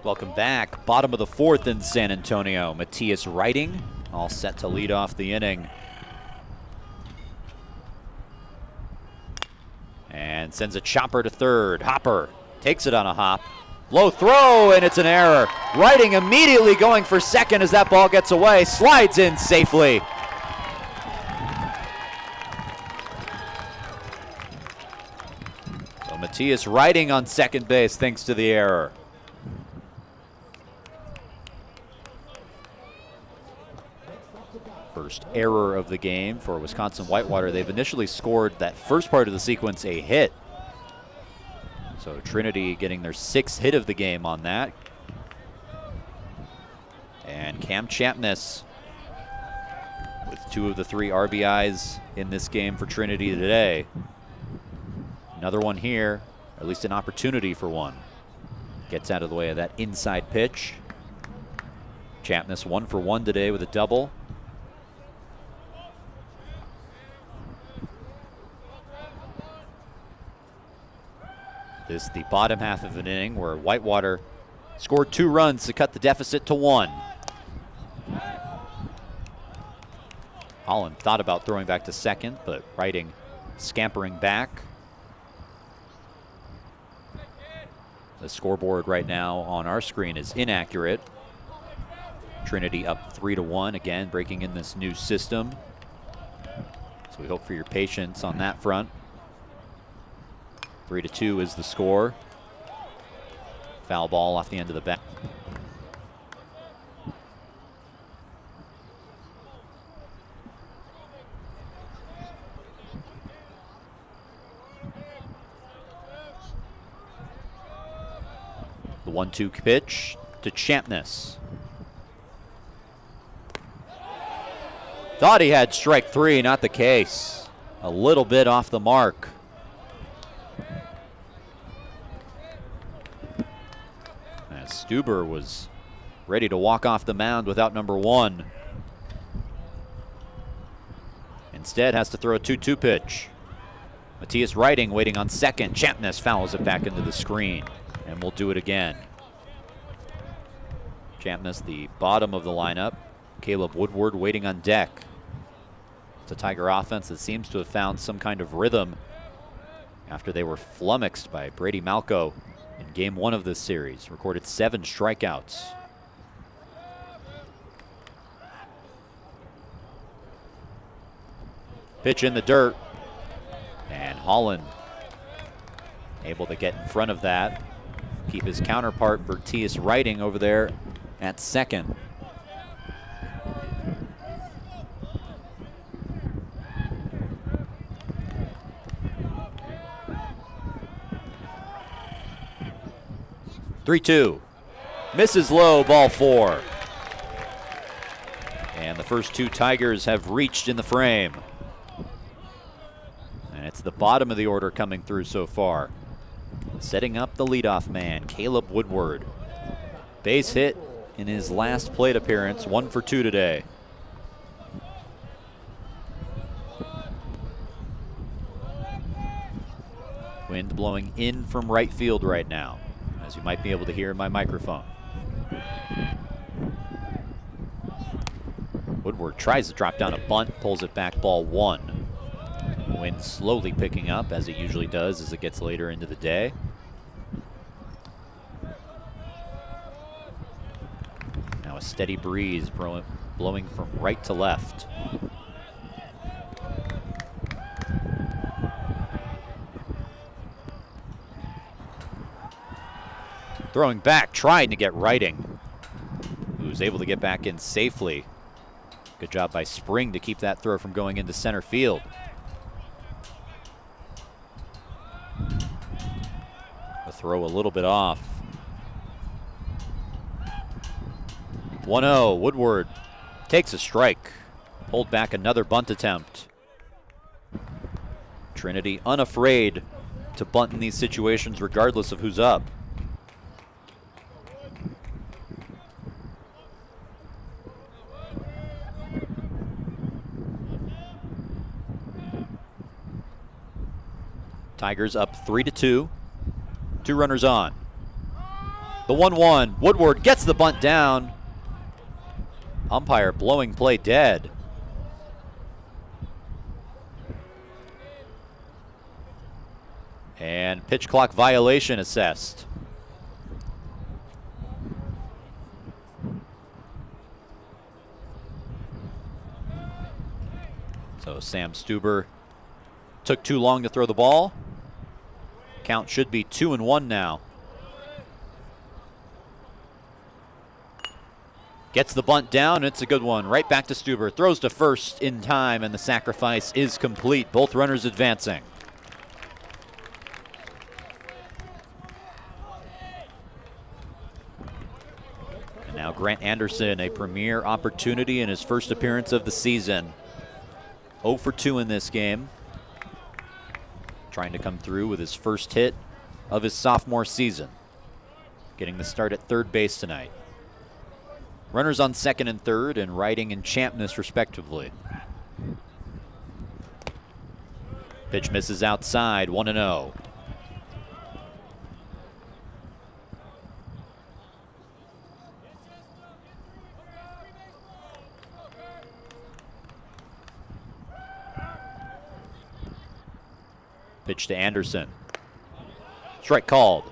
Welcome back. Bottom of the 4th in San Antonio. Matthias Writing all set to lead off the inning. And sends a chopper to third. Hopper takes it on a hop. Low throw, and it's an error. Writing immediately going for second as that ball gets away. Slides in safely. So Matthias Writing on second base thanks to the error. First error of the game for Wisconsin-Whitewater. They've initially scored that first part of the sequence a hit. So Trinity getting their 6th hit of the game on that. And Cam Champness with 2 of the 3 RBIs in this game for Trinity today. Another one here, or at least an opportunity for one. Gets out of the way of that inside pitch. Champness 1 for 1 today with a double. This is the bottom half of an inning where Whitewater scored 2 runs to cut the deficit to 1. Holland thought about throwing back to second, but Writing scampering back. The scoreboard right now on our screen is inaccurate. Trinity up 3-1, again breaking in this new system. So we hope for your patience on that front. 3-2 is the score. Foul ball off the end of the bat. The 1-2 pitch to Champness. Thought he had strike 3, not the case. A little bit off the mark. Stuber was ready to walk off the mound without number 1. Instead has to throw a 2-2 pitch. Matthias Writing waiting on second. Champness fouls it back into the screen, and we'll do it again. Champness, the bottom of the lineup. Caleb Woodward waiting on deck. It's a Tiger offense that seems to have found some kind of rhythm after they were flummoxed by Brady Malco in game 1 of this series. Recorded 7 strikeouts. Pitch in the dirt. And Holland able to get in front of that. Keep his counterpart, Bertius, writing over there at second. Three-two. Misses low, ball four. And the first two Tigers have reached in the frame. And it's the bottom of the order coming through so far. Setting up the leadoff man, Caleb Woodward. Base hit in his last plate appearance, 1 for 2 today. Wind blowing in from right field right now, as you might be able to hear in my microphone. Woodward tries to drop down a bunt, pulls it back, ball one. Wind slowly picking up, as it usually does as it gets later into the day. Now a steady breeze blowing from right to left. Throwing back, trying to get Writing, who's able to get back in safely. Good job by Spring to keep that throw from going into center field. The throw a little bit off. 1-0, Woodward takes a strike. Pulled back another bunt attempt. Trinity unafraid to bunt in these situations regardless of who's up. Tigers up 3-2. 2 runners on. The 1-1. Woodward gets the bunt down. Umpire blowing play dead. And pitch clock violation assessed. So Sam Stuber took too long to throw the ball. Count should be 2-1 now. Gets the bunt down, it's a good one. Right back to Stuber, throws to first in time, and the sacrifice is complete. Both runners advancing. And now Grant Anderson, a premier opportunity in his first appearance of the season. 0 for 2 in this game. Trying to come through with his first hit of his sophomore season. Getting the start at third base tonight. Runners on second and third, and Writing and Champness respectively. Pitch misses outside, 1-0. Pitch to Anderson. Strike called.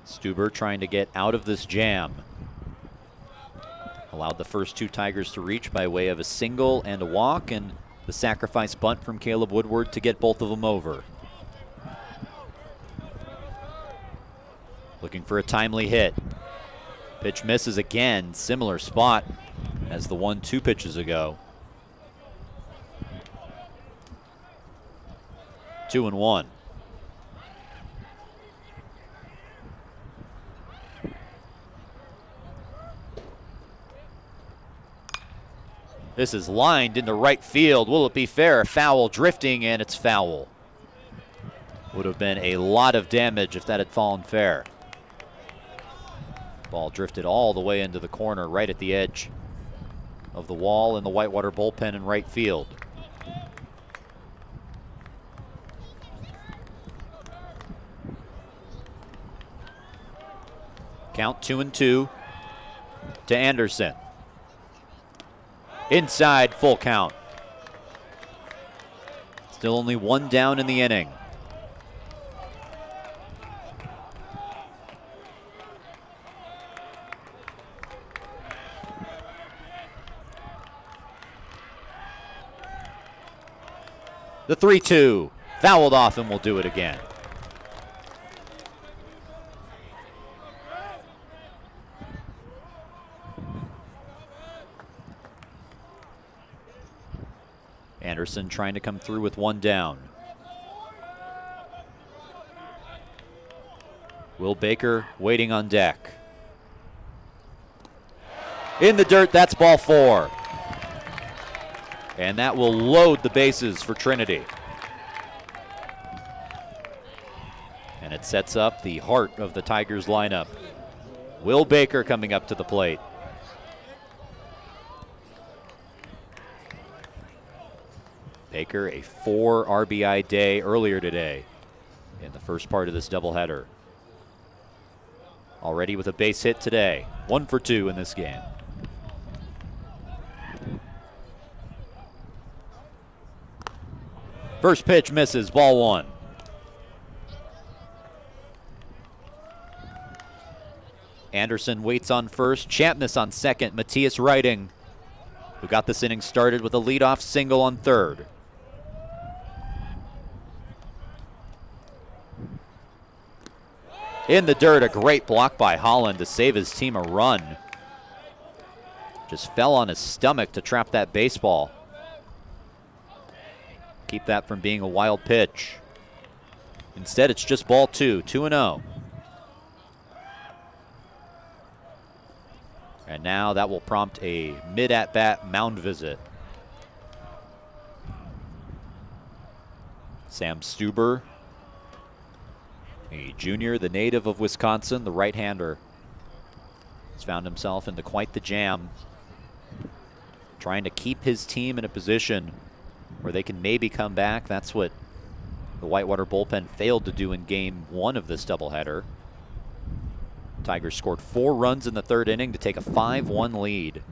Stuber trying to get out of this jam. Allowed the first two Tigers to reach by way of a single and a walk, and the sacrifice bunt from Caleb Woodward to get both of them over. Looking for a timely hit. Pitch misses again, similar spot as the 1-2 pitches ago. 2-1. This is lined into right field. Will it be fair? Foul, drifting, and it's foul. Would have been a lot of damage if that had fallen fair. Ball drifted all the way into the corner, right at the edge of the wall in the Whitewater bullpen in right field. Count 2-2 to Anderson. Inside, full count. Still only one down in the inning. The 3-2. Fouled off, and we'll do it again. Anderson trying to come through with one down. Will Baker waiting on deck. In the dirt, that's ball 4. And that will load the bases for Trinity. And it sets up the heart of the Tigers lineup. Will Baker coming up to the plate. Baker, a 4 RBI day earlier today in the first part of this doubleheader. Already with a base hit today. 1 for 2 in this game. First pitch misses, ball 1. Anderson waits on first, Champness on second, Matthias Riding, who got this inning started with a leadoff single on third. In the dirt, a great block by Holland to save his team a run. Just fell on his stomach to trap that baseball. Keep that from being a wild pitch. Instead, it's just ball 2, 2-0. And now that will prompt a mid-at-bat mound visit. Sam Stuber, a junior, the native of Wisconsin, the right-hander, has found himself into quite the jam, trying to keep his team in a position where they can maybe come back. That's what the Whitewater bullpen failed to do in game 1 of this doubleheader. Tigers scored 4 runs in the third inning to take a 5-1 lead.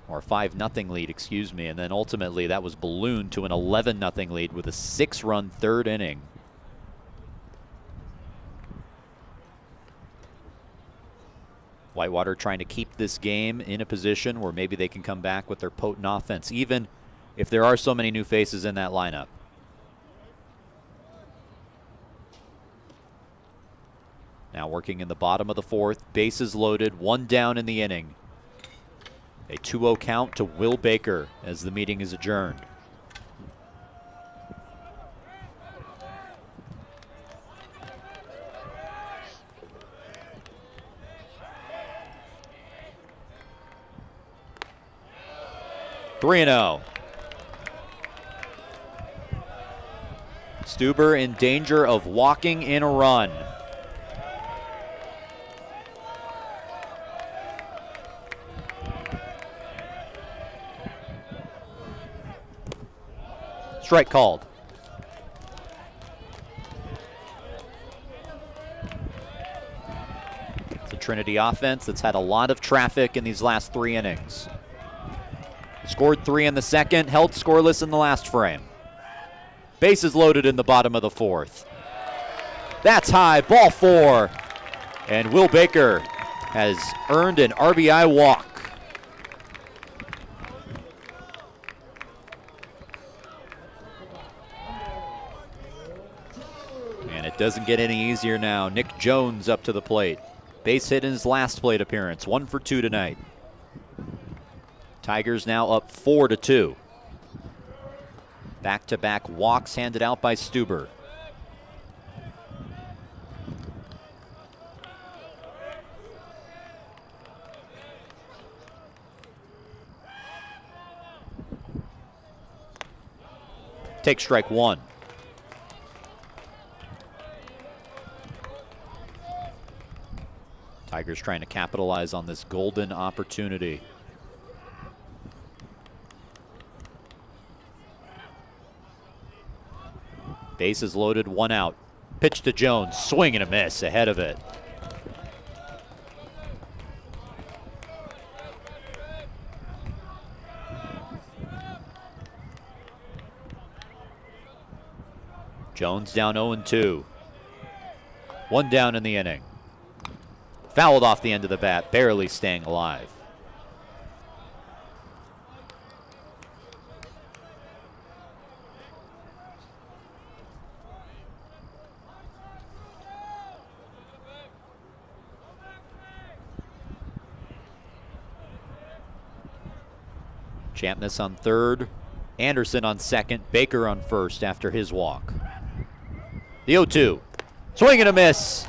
Or 5-0 lead, excuse me, and then ultimately that was ballooned to an 11-0 lead with a 6-run third inning. Whitewater trying to keep this game in a position where maybe they can come back with their potent offense, even if there are so many new faces in that lineup. Now working in the bottom of the 4th, bases loaded, 1 down in the inning. A 2-0 count to Will Baker as the meeting is adjourned. (3-0). Stuber in danger of walking in a run. Strike called. It's a Trinity offense that's had a lot of traffic in these last 3 innings. Scored 3 in the second, held scoreless in the last frame. Bases loaded in the bottom of the 4th. That's high, ball 4. And Will Baker has earned an RBI walk. And it doesn't get any easier now. Nick Jones up to the plate. Base hit in his last plate appearance. 1 for 2 tonight. Tigers now up 4-2. Back-to-back walks handed out by Stuber. Take strike 1. Tigers trying to capitalize on this golden opportunity. Bases loaded, 1 out. Pitch to Jones, swing and a miss ahead of it. Jones down 0-2. 1 down in the inning. Fouled off the end of the bat, barely staying alive. Champness on third, Anderson on second, Baker on first after his walk. The 0-2. Swing and a miss.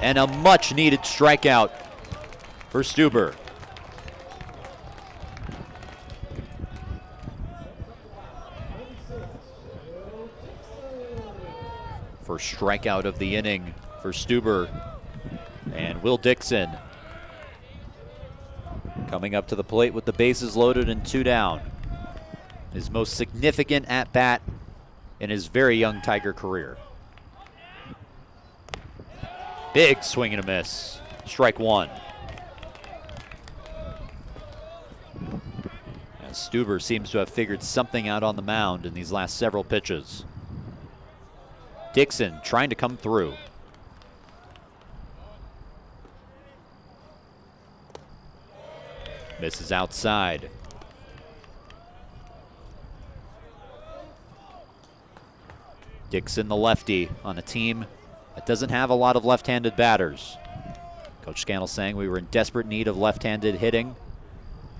And a much-needed strikeout for Stuber. First strikeout of the inning for Stuber. And Will Dixon coming up to the plate with the bases loaded and 2 down. His most significant at-bat in his very young Tiger career. Big swing and a miss. Strike 1. As Stuber seems to have figured something out on the mound in these last several pitches. Dixon trying to come through. Misses outside. Dixon, the lefty, on a team that doesn't have a lot of left-handed batters. Coach Scannell saying we were in desperate need of left-handed hitting.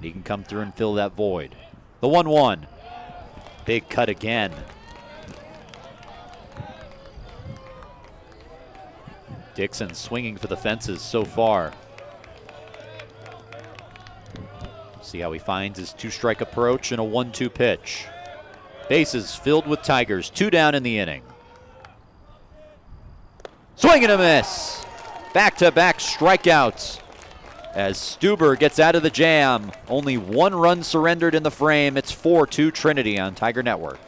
He can come through and fill that void. The 1-1. Big cut again. Dixon swinging for the fences so far. See how he finds his 2-strike approach and a 1-2 pitch. Bases filled with Tigers, 2 down in the inning. Swing and a miss. Back-to-back strikeouts as Stuber gets out of the jam. Only 1 run surrendered in the frame. It's 4-2 Trinity on Tiger Network.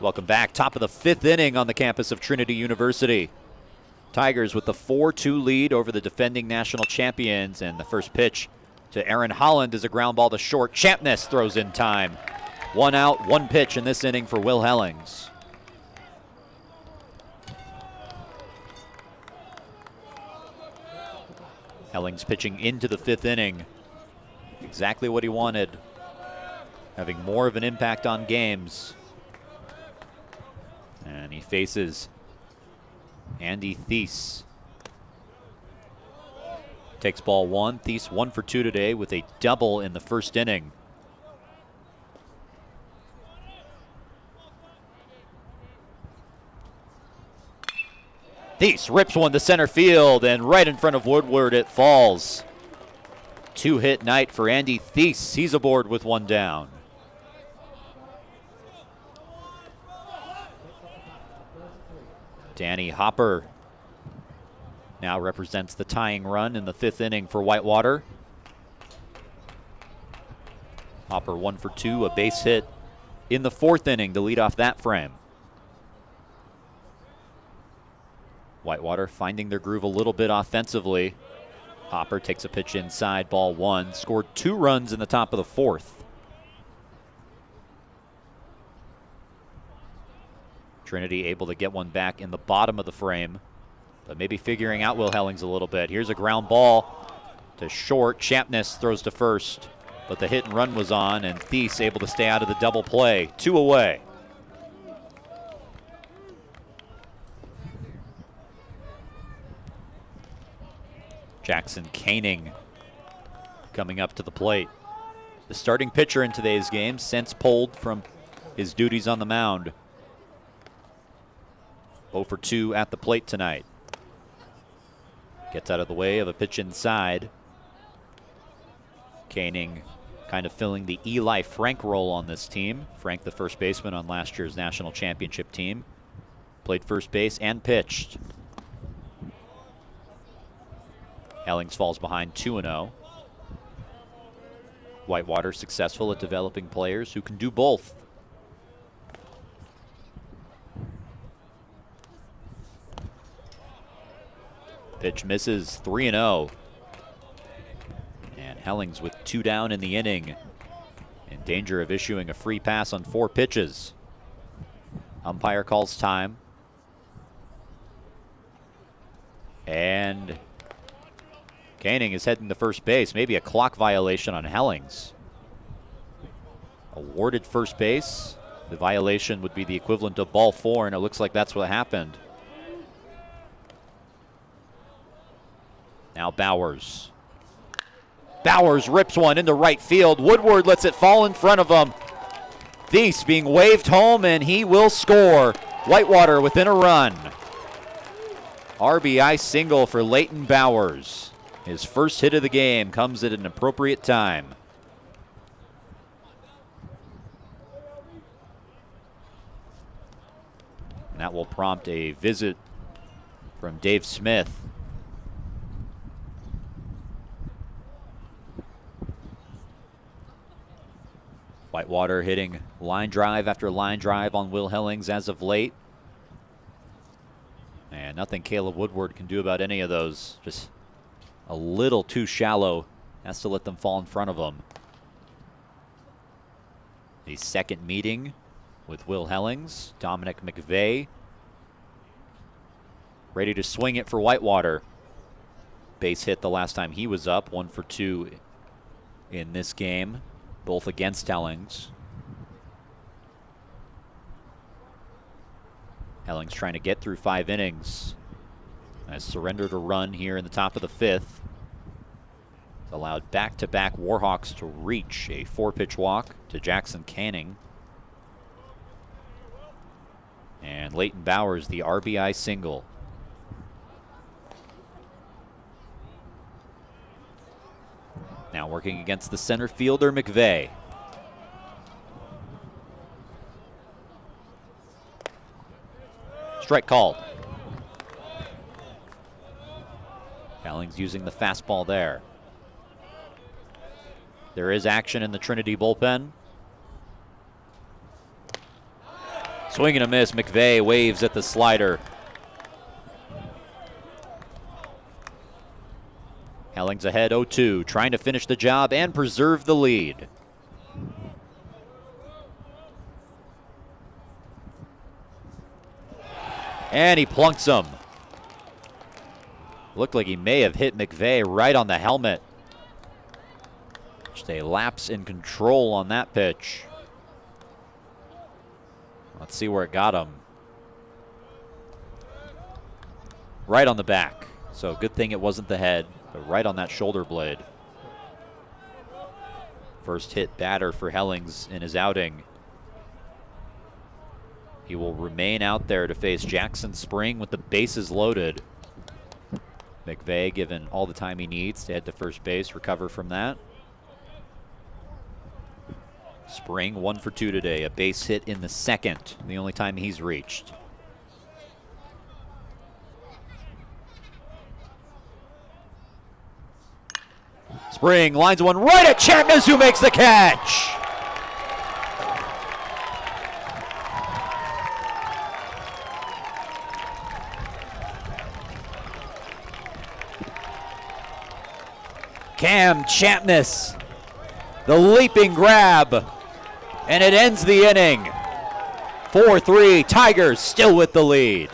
Welcome back. Top of the 5th inning on the campus of Trinity University. Tigers with the 4-2 lead over the defending national champions, and the first pitch to Aaron Holland is a ground ball to short. Champness throws in time. 1 out, 1 pitch in this inning for Will Hellings. Hellings pitching into the 5th inning. Exactly what he wanted. Having more of an impact on games. And he faces Andy Thies. Takes ball 1. Thies 1 for 2 today with a double in the first inning. Thies rips one to center field, and right in front of Woodward it falls. 2-hit night for Andy Thies. He's aboard with 1 down. Danny Hopper now represents the tying run in the 5th inning for Whitewater. Hopper 1 for 2, a base hit in the 4th inning to lead off that frame. Whitewater finding their groove a little bit offensively. Hopper takes a pitch inside, ball 1. Scored 2 runs in the top of the 4th. Trinity able to get one back in the bottom of the frame, but maybe figuring out Will Hellings a little bit. Here's a ground ball to short. Champness throws to first, but the hit and run was on, and Thies able to stay out of the double play. 2 away. Jackson Koenig coming up to the plate. The starting pitcher in today's game, since pulled from his duties on the mound. 0 for 2 at the plate tonight. Gets out of the way of a pitch inside. Koenig kind of filling the Eli Frank role on this team. Frank, the first baseman on last year's national championship team. Played first base and pitched. Hellings falls behind 2-0. Whitewater successful at developing players who can do both. Pitch misses, 3-0. And Hellings with 2 down in the inning. In danger of issuing a free pass on 4 pitches. Umpire calls time. And Koenig is heading to first base. Maybe a clock violation on Hellings. Awarded first base. The violation would be the equivalent of ball 4, and it looks like that's what happened. Now Bowers. Bowers rips one into right field. Woodward lets it fall in front of him. Thies being waved home, and he will score. Whitewater within a run. RBI single for Leighton Bowers. His first hit of the game comes at an appropriate time. And that will prompt a visit from Dave Smith. Whitewater hitting line drive after line drive on Will Hellings as of late. And nothing Caleb Woodward can do about any of those. Just a little too shallow. Has to let them fall in front of him. The second meeting with Will Hellings. Dominic McVeigh ready to swing it for Whitewater. Base hit the last time he was up. 1 for 2 in this game. Both against Hellings. Hellings trying to get through 5 innings. Has surrendered a run here in the top of the 5th. Allowed back-to-back Warhawks to reach a 4-pitch walk to Jackson Koenig. And Leighton Bowers, the RBI single. Now working against the center fielder, McVeigh. Strike called. Hellings using the fastball there. There is action in the Trinity bullpen. Swing and a miss. McVeigh waves at the slider. Hellings ahead 0-2, trying to finish the job and preserve the lead. And he plunks him. Looked like he may have hit McVeigh right on the helmet. Just a lapse in control on that pitch. Let's see where it got him. Right on the back. So good thing it wasn't the head, but right on that shoulder blade. First hit batter for Hellings in his outing. He will remain out there to face Jackson Spring with the bases loaded. McVeigh given all the time he needs to head to first base, recover from that. Spring 1 for 2 today, a base hit in the second, the only time he's reached. Spring lines one right at Champness, who makes the catch. Cam Champness, the leaping grab, and it ends the inning. 4-3, Tigers still with the lead.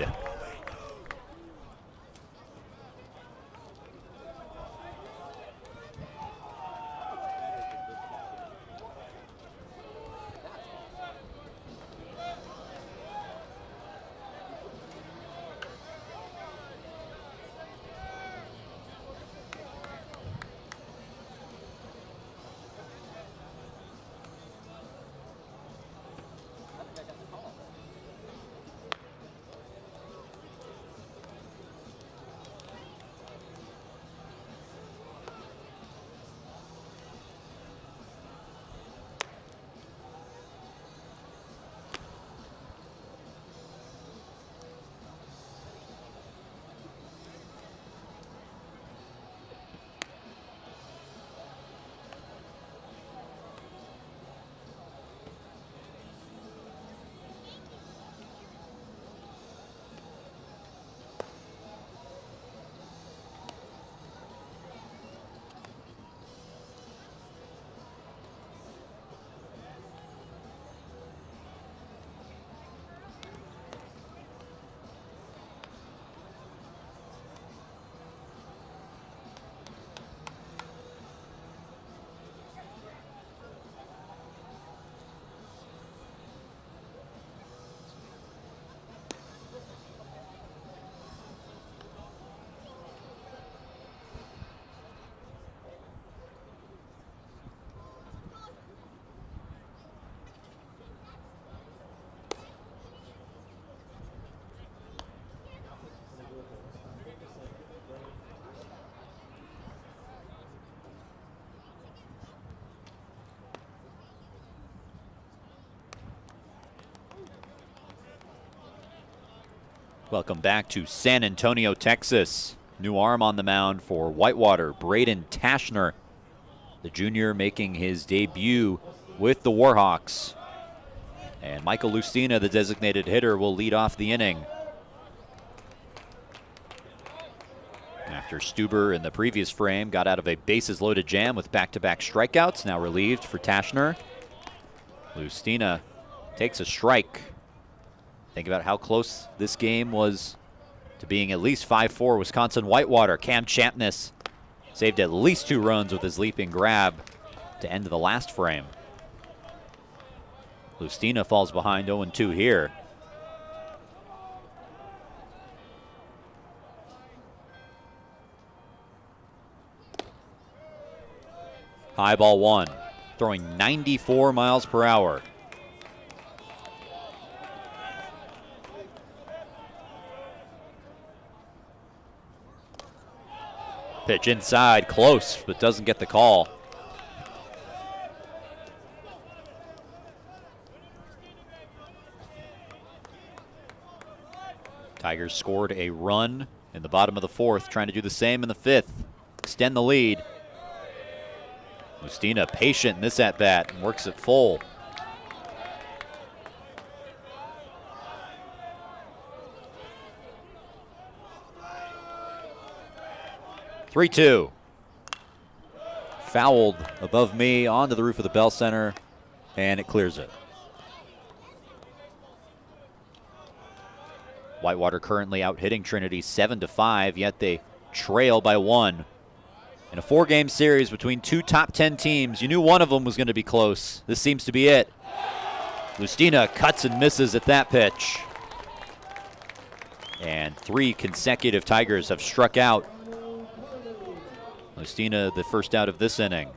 Welcome back to San Antonio, Texas. New arm on the mound for Whitewater, Braden Tashner, the junior making his debut with the Warhawks. And Michael Lustina, the designated hitter, will lead off the inning. After Stuber in the previous frame got out of a bases-loaded jam with back-to-back strikeouts, now relieved for Tashner. Lustina takes a strike. Think about how close this game was to being at least 5-4 Wisconsin-Whitewater. Cam Champness saved at least 2 runs with his leaping grab to end the last frame. Lustina falls behind 0-2 here. High ball 1, throwing 94 miles per hour. Pitch inside, close, but doesn't get the call. Tigers scored a run in the bottom of the 4th, trying to do the same in the 5th, extend the lead. Lustina patient in this at-bat and works it full. Three-two. Fouled above me onto the roof of the Bell Center, and it clears it. Whitewater currently out hitting Trinity 7-5, yet they trail by 1. In a 4-game series between 2 top 10 teams, you knew one of them was going to be close. This seems to be it. Lustina cuts and misses at that pitch. And 3 consecutive Tigers have struck out. Lustina, the first out of this inning.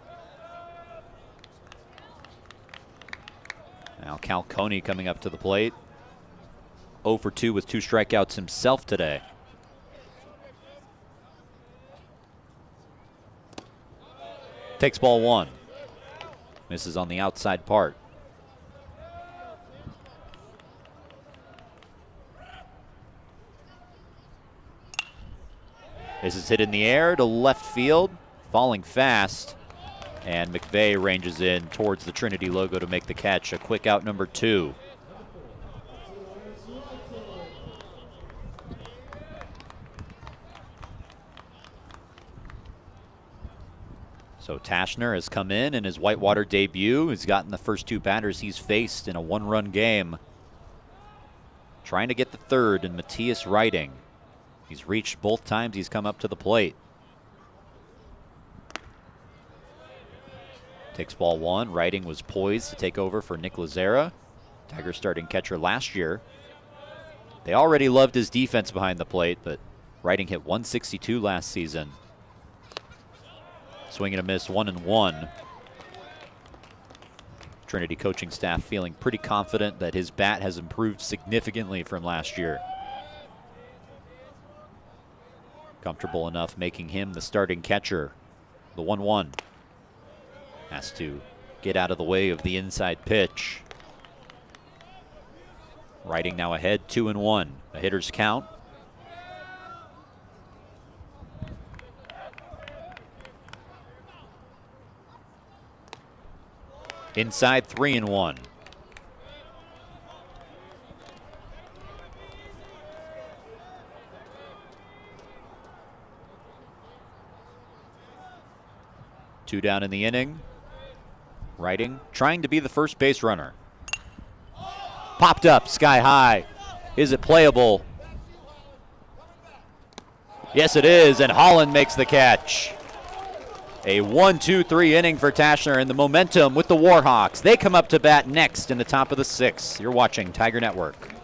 Now Cal Coney coming up to the plate. 0 for 2 with 2 strikeouts himself today. Takes ball 1. Misses on the outside part. This is hit in the air to left field, falling fast. And McVeigh ranges in towards the Trinity logo to make the catch. A quick out number 2. So Tashner has come in his Whitewater debut. He's gotten the first 2 batters he's faced in a 1-run game. trying to get the third, and Matthias Writing. He's reached both times he's come up to the plate. Takes ball one. Writing was poised to take over for Nick Lazera, Tigers starting catcher last year. They already loved his defense behind the plate, but Writing hit 162 last season. Swing and a miss, 1-1. Trinity coaching staff feeling pretty confident that his bat has improved significantly from last year. Comfortable enough making him the starting catcher. The 1-1. Has to get out of the way of the inside pitch. Writing now ahead, 2-1. A hitter's count. Inside, 3-1. Two down in the inning. Writing, trying to be the first base runner. Popped up, sky high. Is it playable? Yes, it is, and Holland makes the catch. A 1-2-3 inning for Tashner, and the momentum with the Warhawks. They come up to bat next in the top of the sixth. You're watching Tiger Network.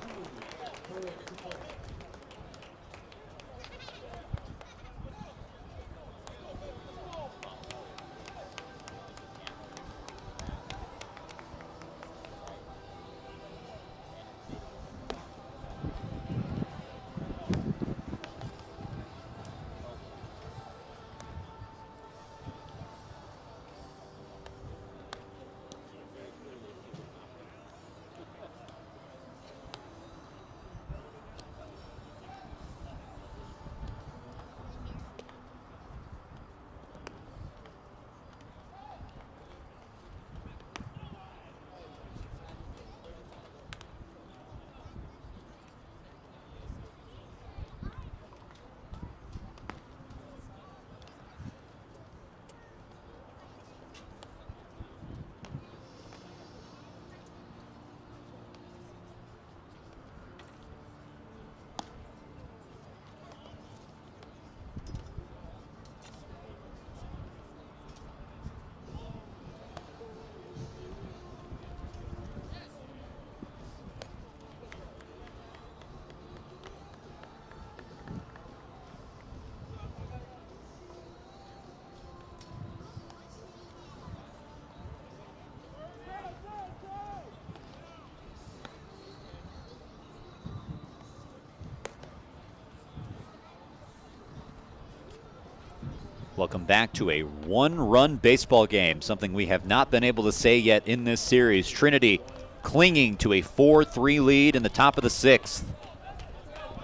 Welcome back to a one-run baseball game, something we have not been able to say yet in this series. Trinity clinging to a 4-3 lead in the top of the sixth.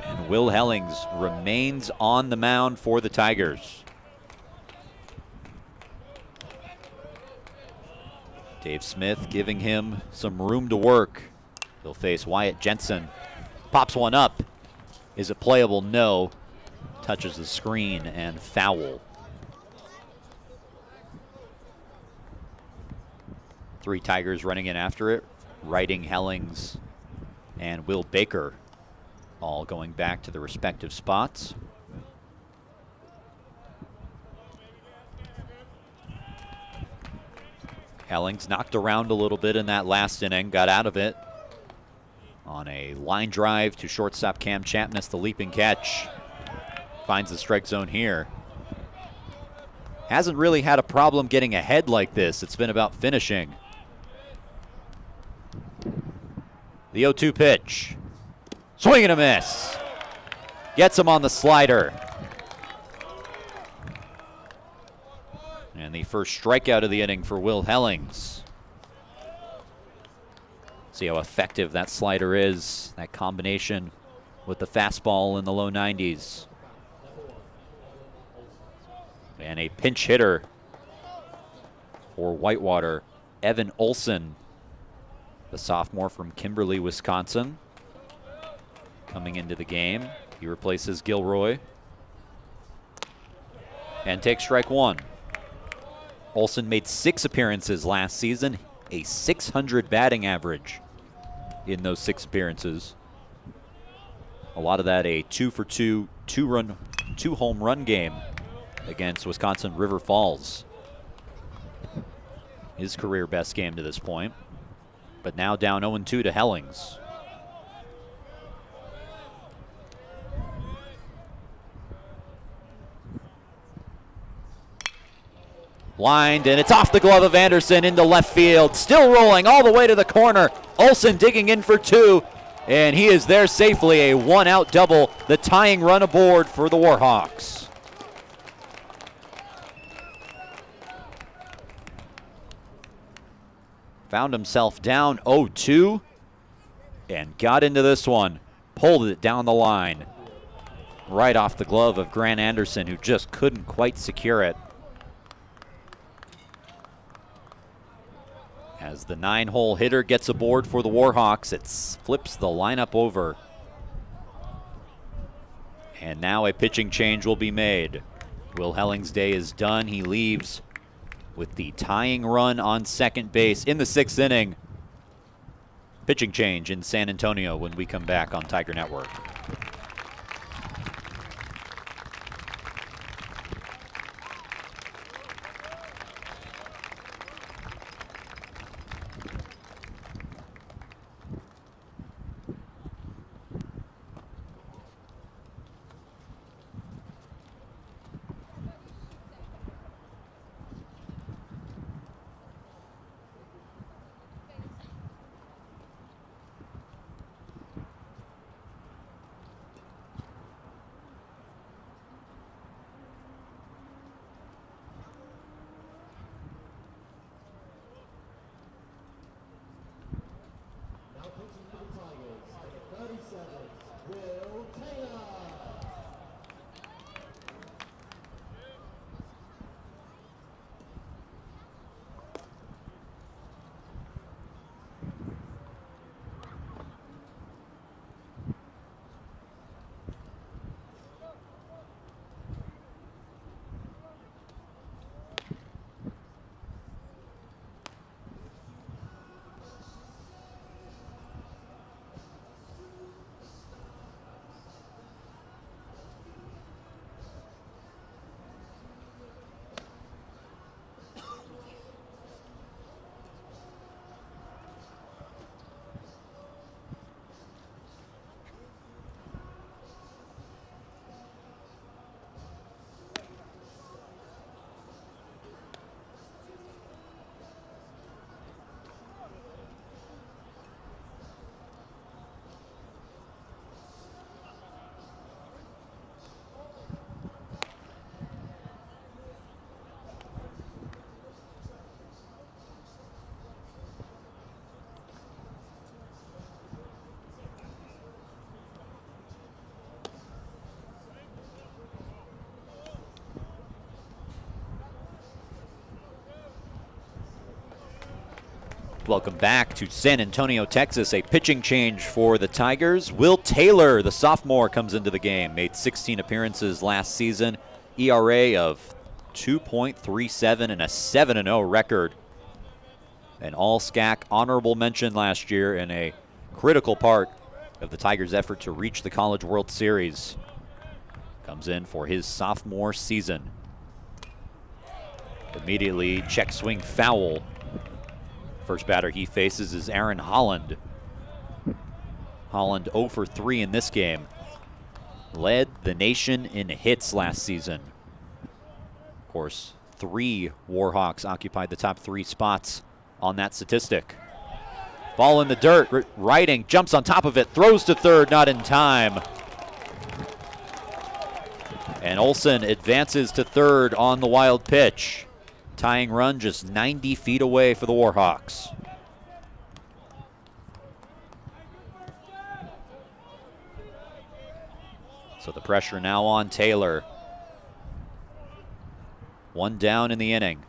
And Will Hellings remains on the mound for the Tigers. Dave Smith giving him some room to work. He'll face Wyatt Jensen. Pops one up. Is it playable? No. Touches the screen and foul. Three Tigers running in after it. Writing, Hellings, and Will Baker all going back to the respective spots. Hellings knocked around a little bit in that last inning, got out of it on a line drive to shortstop Cam Chapness, the leaping catch. Finds the strike zone here. Hasn't really had a problem getting ahead like this. It's been about finishing. The 0-2 pitch. Swing and a miss. Gets him on the slider. And the first strikeout of the inning for Will Hellings. See how effective that slider is. That combination with the fastball in the low 90s. And a pinch hitter for Whitewater, Evan Olson, the sophomore from Kimberly, Wisconsin, coming into the game. He replaces Gilroy and takes strike one. Olson made 6 appearances last season, a .600 batting average in those 6 appearances. A lot of that a 2-for-2, two home run game against Wisconsin River Falls. His career best game to this point. But now down 0-2 to Hellings. Lined, and it's off the glove of Anderson into left field. Still rolling all the way to the corner. Olsen digging in for 2, and he is there safely. A one-out double, the tying run aboard for the Warhawks. Found himself down 0-2 and got into this one. Pulled it down the line. Right off the glove of Grant Anderson, who just couldn't quite secure it. As the 9-hole hitter gets aboard for the Warhawks, it flips the lineup over. And now a pitching change will be made. Will Helling's day is done. He leaves with the tying run on second base in the 6th inning. Pitching change in San Antonio when we come back on Tiger Network. Now pitching for the Tigers, number 37, Will Taylor. Welcome back to San Antonio, Texas. A pitching change for the Tigers. Will Taylor, the sophomore, comes into the game. Made 16 appearances last season. ERA of 2.37 and a 7-0 record. An all-SCAC honorable mention last year and a critical part of the Tigers' effort to reach the College World Series. Comes in for his sophomore season. Immediately check swing foul. First batter he faces is Aaron Holland. Holland 0 for 3 in this game. Led the nation in hits last season. Of course, 3 Warhawks occupied the top 3 spots on that statistic. Ball in the dirt, Riding, jumps on top of it, throws to third, not in time. And Olsen advances to third on the wild pitch. Tying run just 90 feet away for the Warhawks. So the pressure now on Taylor. One down in the inning.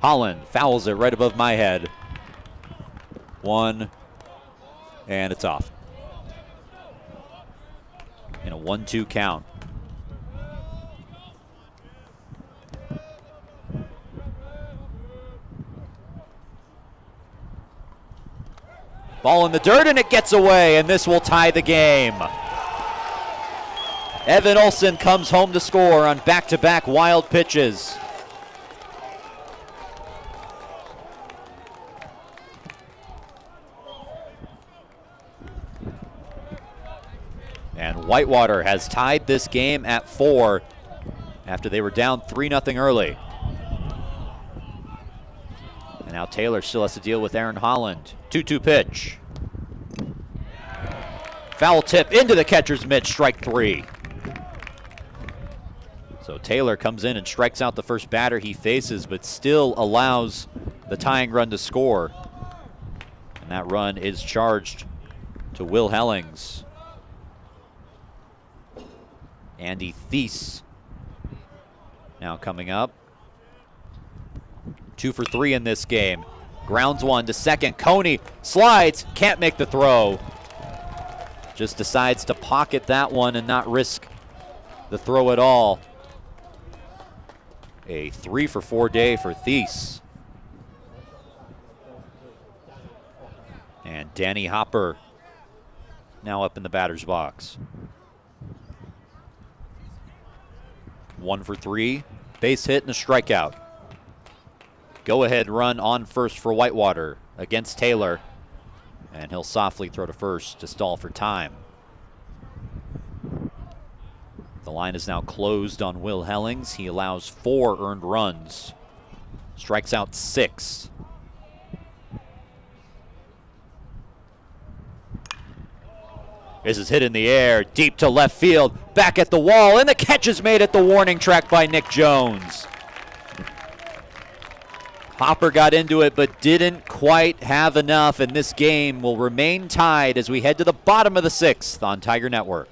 Holland fouls it right above my head. One, and it's off. In a 1-2 count. Ball in the dirt, and it gets away, and this will tie the game. Evan Olson comes home to score on back-to-back wild pitches. And Whitewater has tied this game at 4 after they were down 3-0 early. And now Taylor still has to deal with Aaron Holland. 2-2 pitch. Foul tip into the catcher's mitt, strike 3. So Taylor comes in and strikes out the first batter he faces, but still allows the tying run to score. And that run is charged to Will Hellings. Andy Thies now coming up. 2 for 3 in this game. Grounds one to second. Coney slides, can't make the throw. Just decides to pocket that one and not risk the throw at all. A 3 for 4 day for Thies. And Danny Hopper now up in the batter's box. 1 for 3, base hit and a strikeout. Go-ahead run on first for Whitewater against Taylor. And he'll softly throw to first to stall for time. The line is now closed on Will Hellings. He allows 4 earned runs. Strikes out 6. This is hit in the air, deep to left field, back at the wall, and the catch is made at the warning track by Nick Jones. Hopper got into it, but didn't quite have enough, and this game will remain tied as we head to the bottom of the 6th on Tiger Network.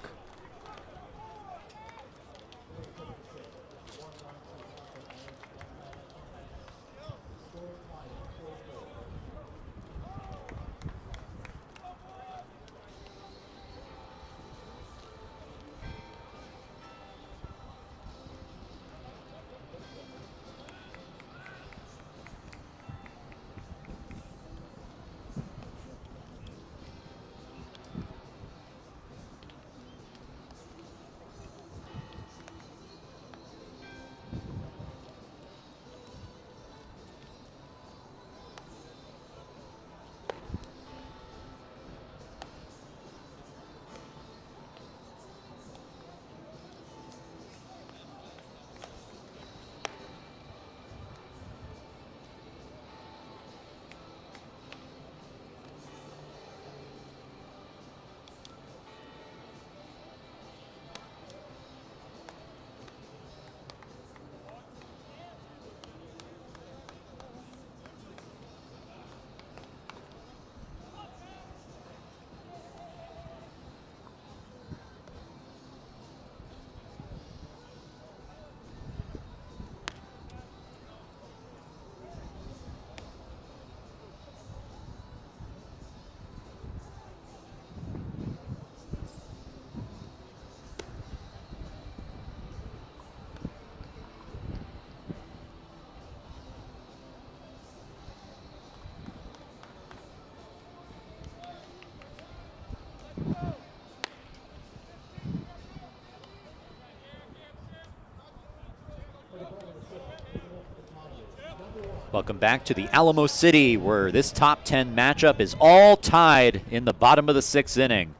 Welcome back to the Alamo City, where this top 10 matchup is all tied in the bottom of the 6th inning.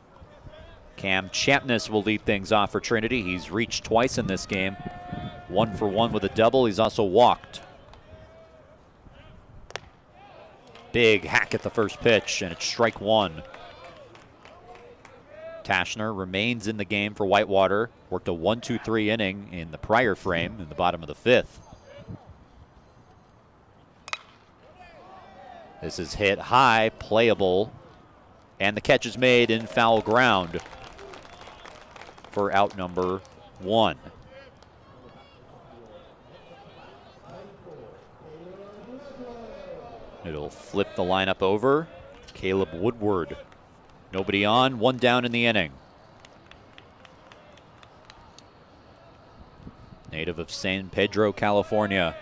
Cam Champness will lead things off for Trinity. He's reached twice in this game. 1 for 1 with a double. He's also walked. Big hack at the first pitch, and it's strike 1. Tashner remains in the game for Whitewater. Worked a 1-2-3 inning in the prior frame in the bottom of the 5th. This is hit high, playable, and the catch is made in foul ground for out number 1. It'll flip the lineup over. Caleb Woodward. Nobody on, 1 down in the inning. Native of San Pedro, California.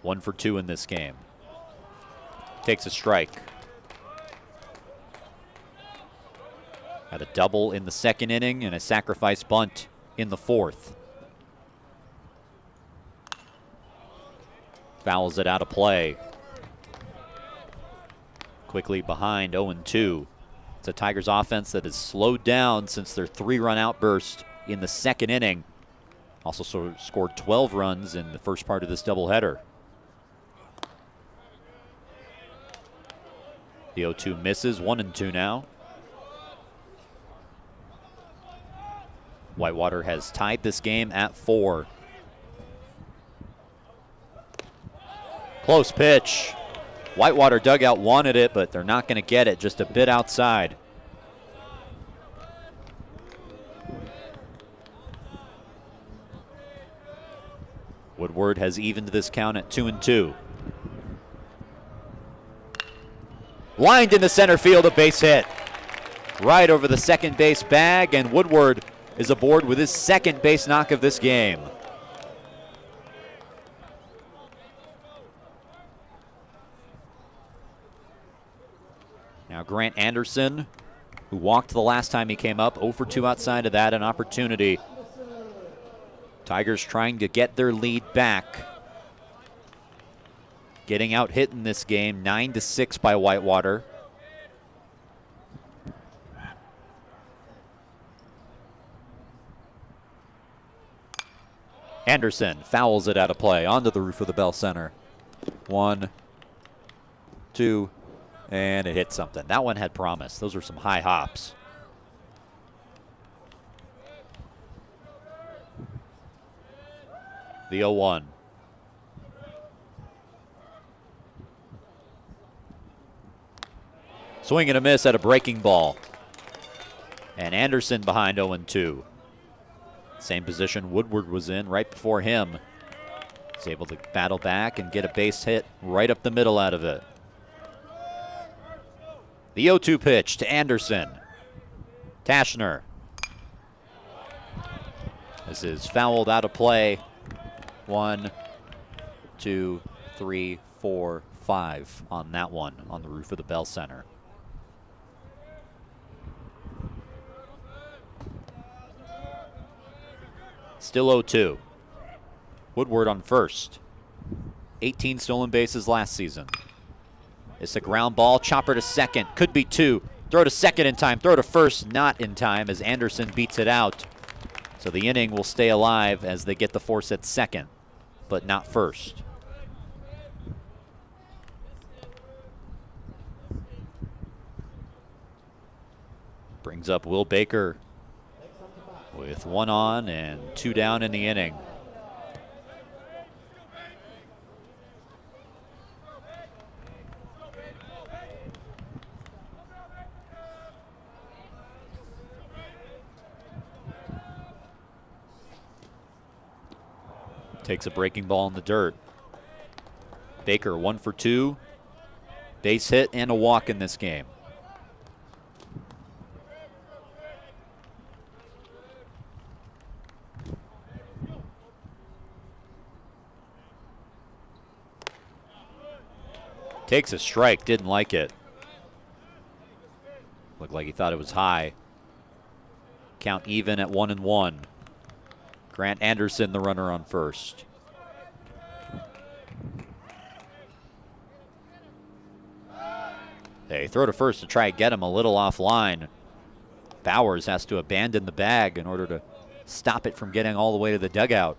1 for 2 in this game. Takes a strike. Had a double in the second inning and a sacrifice bunt in the fourth. Fouls it out of play. Quickly behind 0-2. It's a Tigers offense that has slowed down since their 3-run outburst in the second inning. Also scored 12 runs in the first part of this doubleheader. The 0-2 misses, 1-2 now. Whitewater has tied this game at 4. Close pitch. Whitewater dugout wanted it, but they're not going to get it, just a bit outside. Woodward has evened this count at 2-2. Lined into center field, a base hit. Right over the second base bag, and Woodward is aboard with his second base knock of this game. Now Grant Anderson, who walked the last time he came up, 0 for 2 outside of that, an opportunity. Tigers trying to get their lead back. Getting out hit in this game, 9-6 by Whitewater. Anderson fouls it out of play onto the roof of the Bell Center. 1, 2, and it hit something. That one had promise. Those were some high hops. The 0-1. Swing and a miss at a breaking ball. And Anderson behind 0-2. Same position Woodward was in right before him. He's able to battle back and get a base hit right up the middle out of it. The 0-2 pitch to Anderson. Tashner. This is fouled out of play. 1, 2, 3, 4, 5 on that one on the roof of the Bell Center. Still 0-2. Woodward on first. 18 stolen bases last season. It's a ground ball, chopper to second, could be 2. Throw to second in time, throw to first, not in time as Anderson beats it out. So the inning will stay alive as they get the force at second, but not first. Brings up Will Baker with 1 on and 2 down in the inning. Takes a breaking ball in the dirt. Baker 1 for 2. Base hit and a walk in this game. Takes a strike, didn't like it. Looked like he thought it was high. Count even at 1-1. Grant Anderson, the runner on first. They throw to first to try and get him a little offline. Bowers has to abandon the bag in order to stop it from getting all the way to the dugout.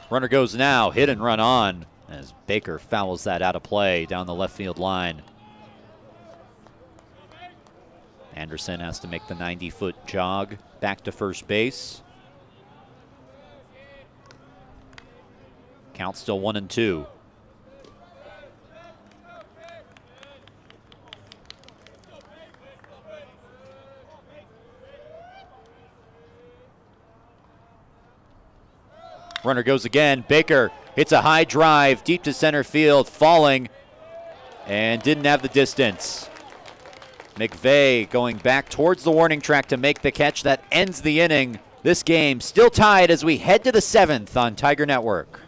Runner goes now, hit and run on as Baker fouls that out of play down the left field line. Anderson has to make the 90-foot jog back to first base. Count still 1-2. Runner goes again. Baker hits a high drive deep to center field, falling, and didn't have the distance. McVeigh going back towards the warning track to make the catch that ends the inning This game still tied as we head to the 7th on Tiger Network.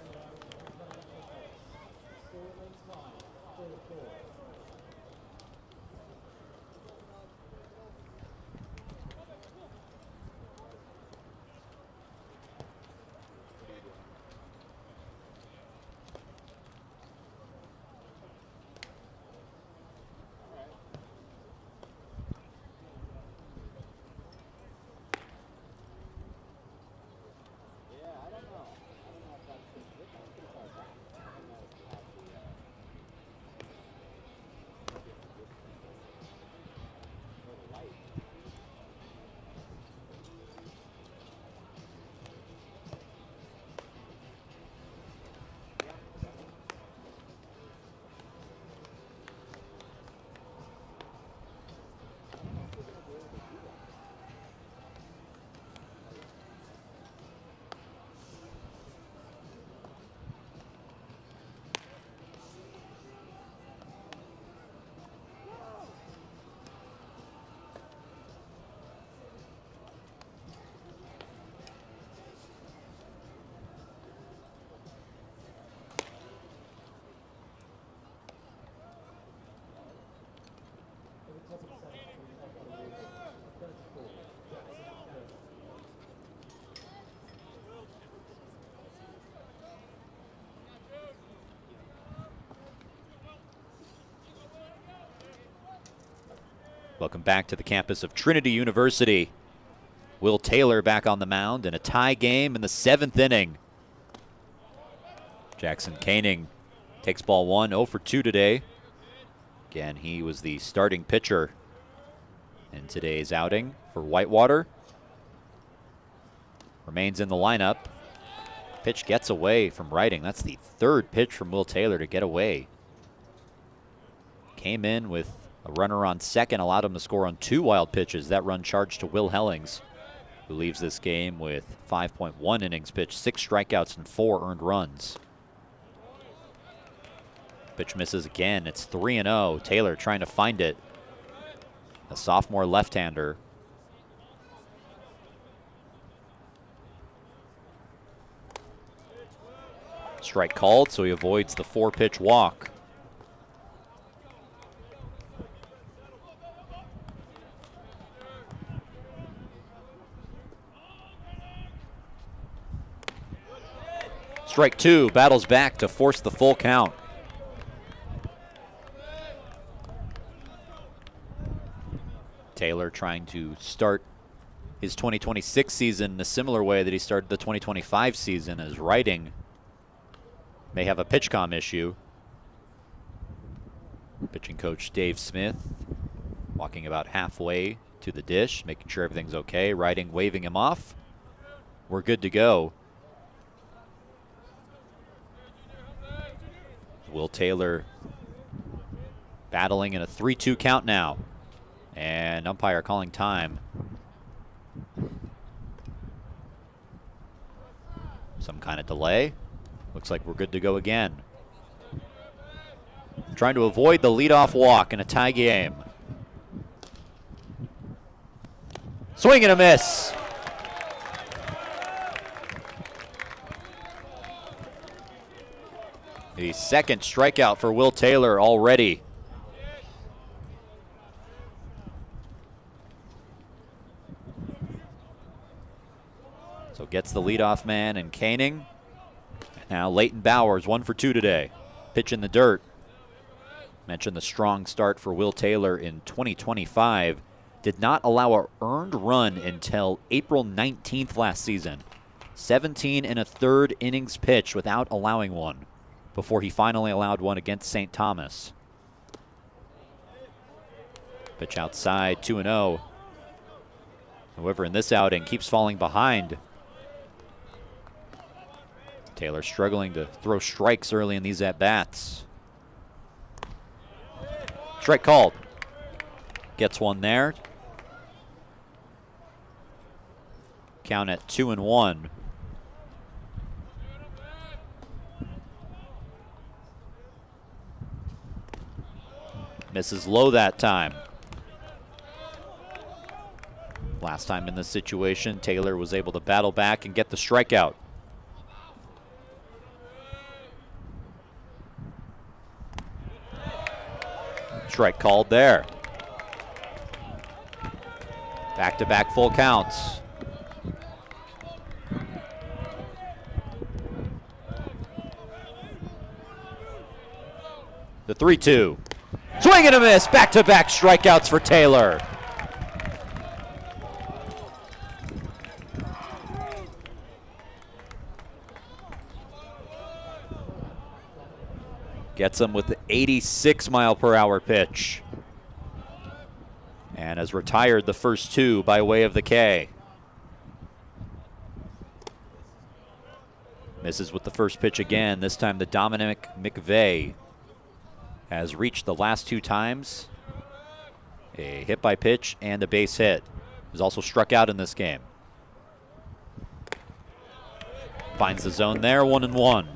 Welcome back to the campus of Trinity University. Will Taylor back on the mound in a tie game in the 7th inning. Jackson Koenig takes ball 1, 0 for 2 today. Again, he was the starting pitcher in today's outing for Whitewater. Remains in the lineup. Pitch gets away from Writing. That's the 3rd pitch from Will Taylor to get away. Came in with a runner on second, allowed him to score on 2 wild pitches. That run charged to Will Hellings, who leaves this game with 5.1 innings pitched, 6 strikeouts, and 4 earned runs. Pitch misses again. It's 3-0. Taylor trying to find it. A sophomore left-hander. Strike called, so he avoids the 4-pitch walk. Strike 2, battles back to force the full count. Taylor trying to start his 2026 season in a similar way that he started the 2025 season, as Writing may have a pitch-com issue. Pitching coach Dave Smith walking about halfway to the dish, making sure everything's okay. Writing waving him off. We're good to go. Will Taylor battling in a 3-2 count now. And umpire calling time. Some kind of delay. Looks like we're good to go again. Trying to avoid the leadoff walk in a tie game. Swing and a miss. The 2nd strikeout for Will Taylor already. So gets the leadoff man and Koenig. And now Leighton Bowers, 1 for 2 today. Pitch in the dirt. Mentioned the strong start for Will Taylor in 2025. Did not allow an earned run until April 19th last season. 17 1/3 innings pitched without allowing one, before he finally allowed one against St. Thomas. Pitch outside, 2-0. However, in this outing, keeps falling behind. Taylor struggling to throw strikes early in these at-bats. Strike called. Gets one there. Count at 2-1. Misses low that time. Last time in this situation, Taylor was able to battle back and get the strikeout. Strike called there. Back-to-back full counts. The 3-2. Swing and a miss. Back-to-back strikeouts for Taylor. Gets him with the 86-mile-per-hour pitch. And has retired the first two by way of the K. Misses with the first pitch again. This time the Dominic McVeigh has reached the last two times. A hit by pitch and a base hit. He's also struck out in this game. Finds the zone there, 1-1.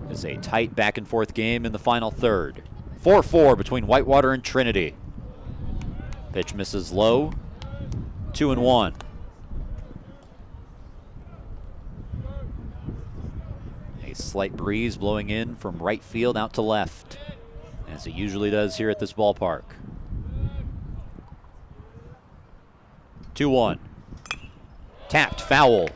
It's a tight back and forth game in the final third. 4-4 between Whitewater and Trinity. Pitch misses low, 2-1. A slight breeze blowing in from right field out to left, as it usually does here at this ballpark. 2-1. Tapped, foul.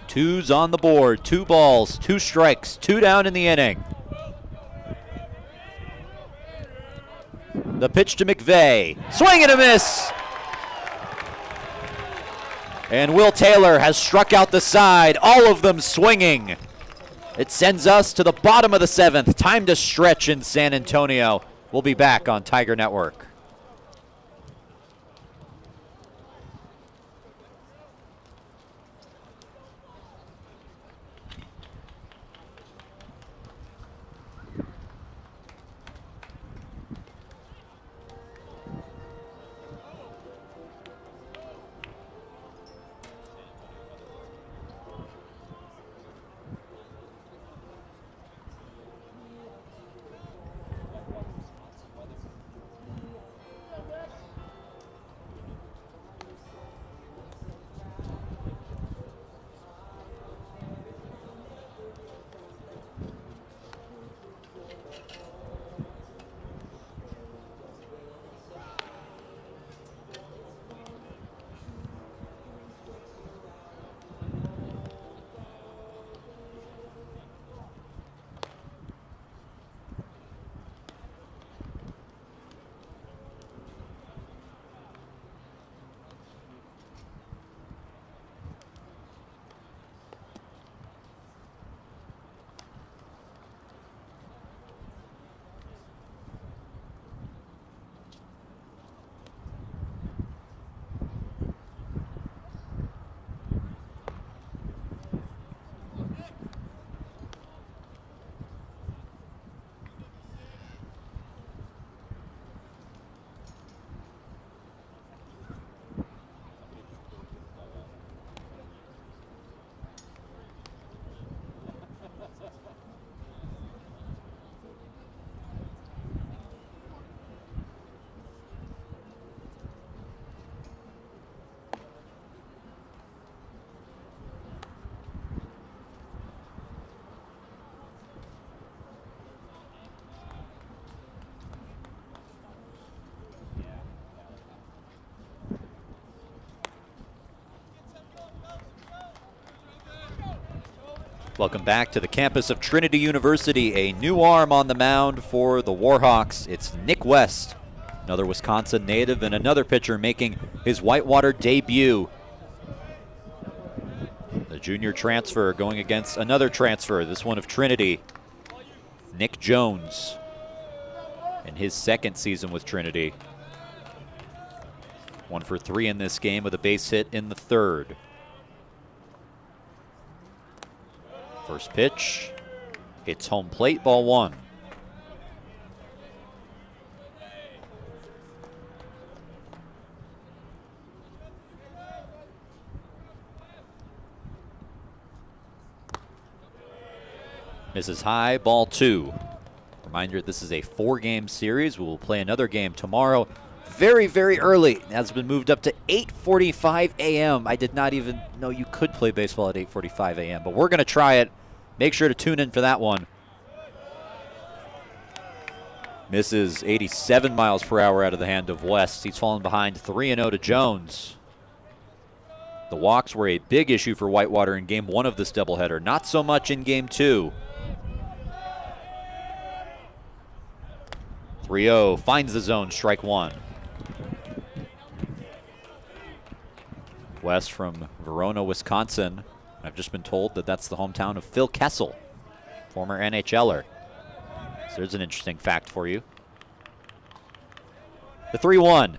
Two's on the board, 2 balls, 2 strikes, 2 down in the inning. The pitch to McVeigh. Swing and a miss. And Will Taylor has struck out the side, all of them swinging. It sends us to the bottom of the 7th. Time to stretch in San Antonio. We'll be back on Tiger Network. Welcome back to the campus of Trinity University. A new arm on the mound for the Warhawks. It's Nick West, another Wisconsin native and another pitcher making his Whitewater debut. The junior transfer going against another transfer, this one of Trinity, Nick Jones, in his second season with Trinity. 1 for 3 in this game with a base hit in the third. First pitch, hits home plate, ball 1. Misses high, ball 2. Reminder, this is a 4-game series. We will play another game tomorrow. Very, very early. It has been moved up to 8:45 a.m. I did not even know you could play baseball at 8:45 a.m., but we're going to try it. Make sure to tune in for that one. Misses 87 miles per hour out of the hand of West. He's fallen behind 3-0 to Jones. The walks were a big issue for Whitewater in Game 1 of this doubleheader. Not so much in Game 2. 3-0 finds the zone, strike 1. West from Verona, Wisconsin. I've just been told that that's the hometown of Phil Kessel, former NHLer. So there's an interesting fact for you. The 3-1.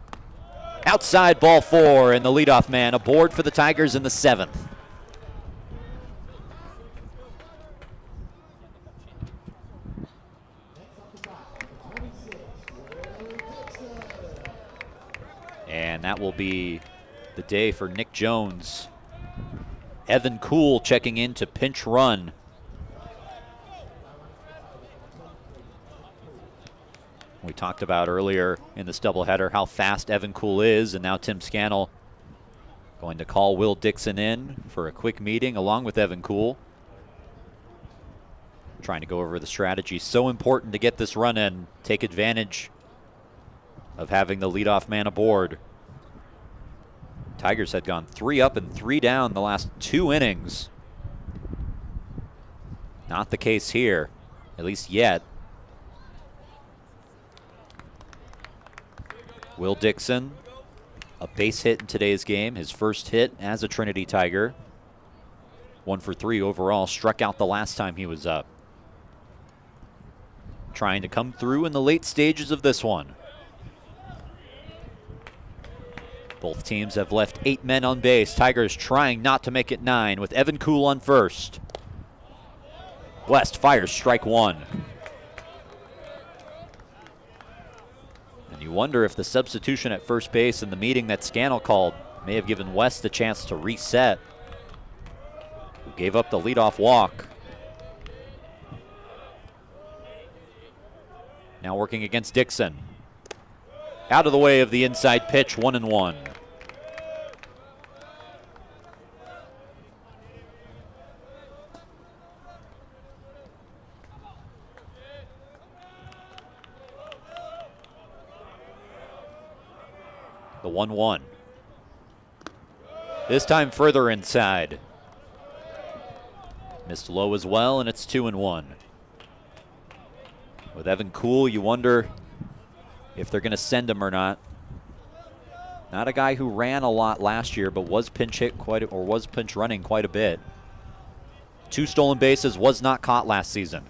Outside, ball 4, and the leadoff man aboard for the Tigers in the 7th. And that will be the day for Nick Jones. Evan Kuhl checking in to pinch run. We talked about earlier in this doubleheader how fast Evan Kuhl is, and now Tim Scannell going to call Will Dixon in for a quick meeting along with Evan Kuhl. Trying to go over the strategy. So important to get this run in, take advantage of having the leadoff man aboard. Tigers had gone 3 up and 3 down the last 2 innings. Not the case here, at least yet. Will Dixon, a base hit in today's game, his first hit as a Trinity Tiger. 1 for 3 overall, struck out the last time he was up. Trying to come through in the late stages of this one. Both teams have left 8 men on base. Tigers trying not to make it 9 with Evan Kuhl on first. West fires strike 1. And you wonder if the substitution at first base in the meeting that Scannell called may have given West a chance to reset. Who gave up the leadoff walk. Now working against Dixon. Out of the way of the inside pitch, 1-1. The 1-1. This time further inside. Missed low as well, and it's 2-1. With Evan Kuhl, you wonder if they're going to send him or not. Not a guy who ran a lot last year, but was pinch running quite a bit. 2 stolen bases, was not caught last season.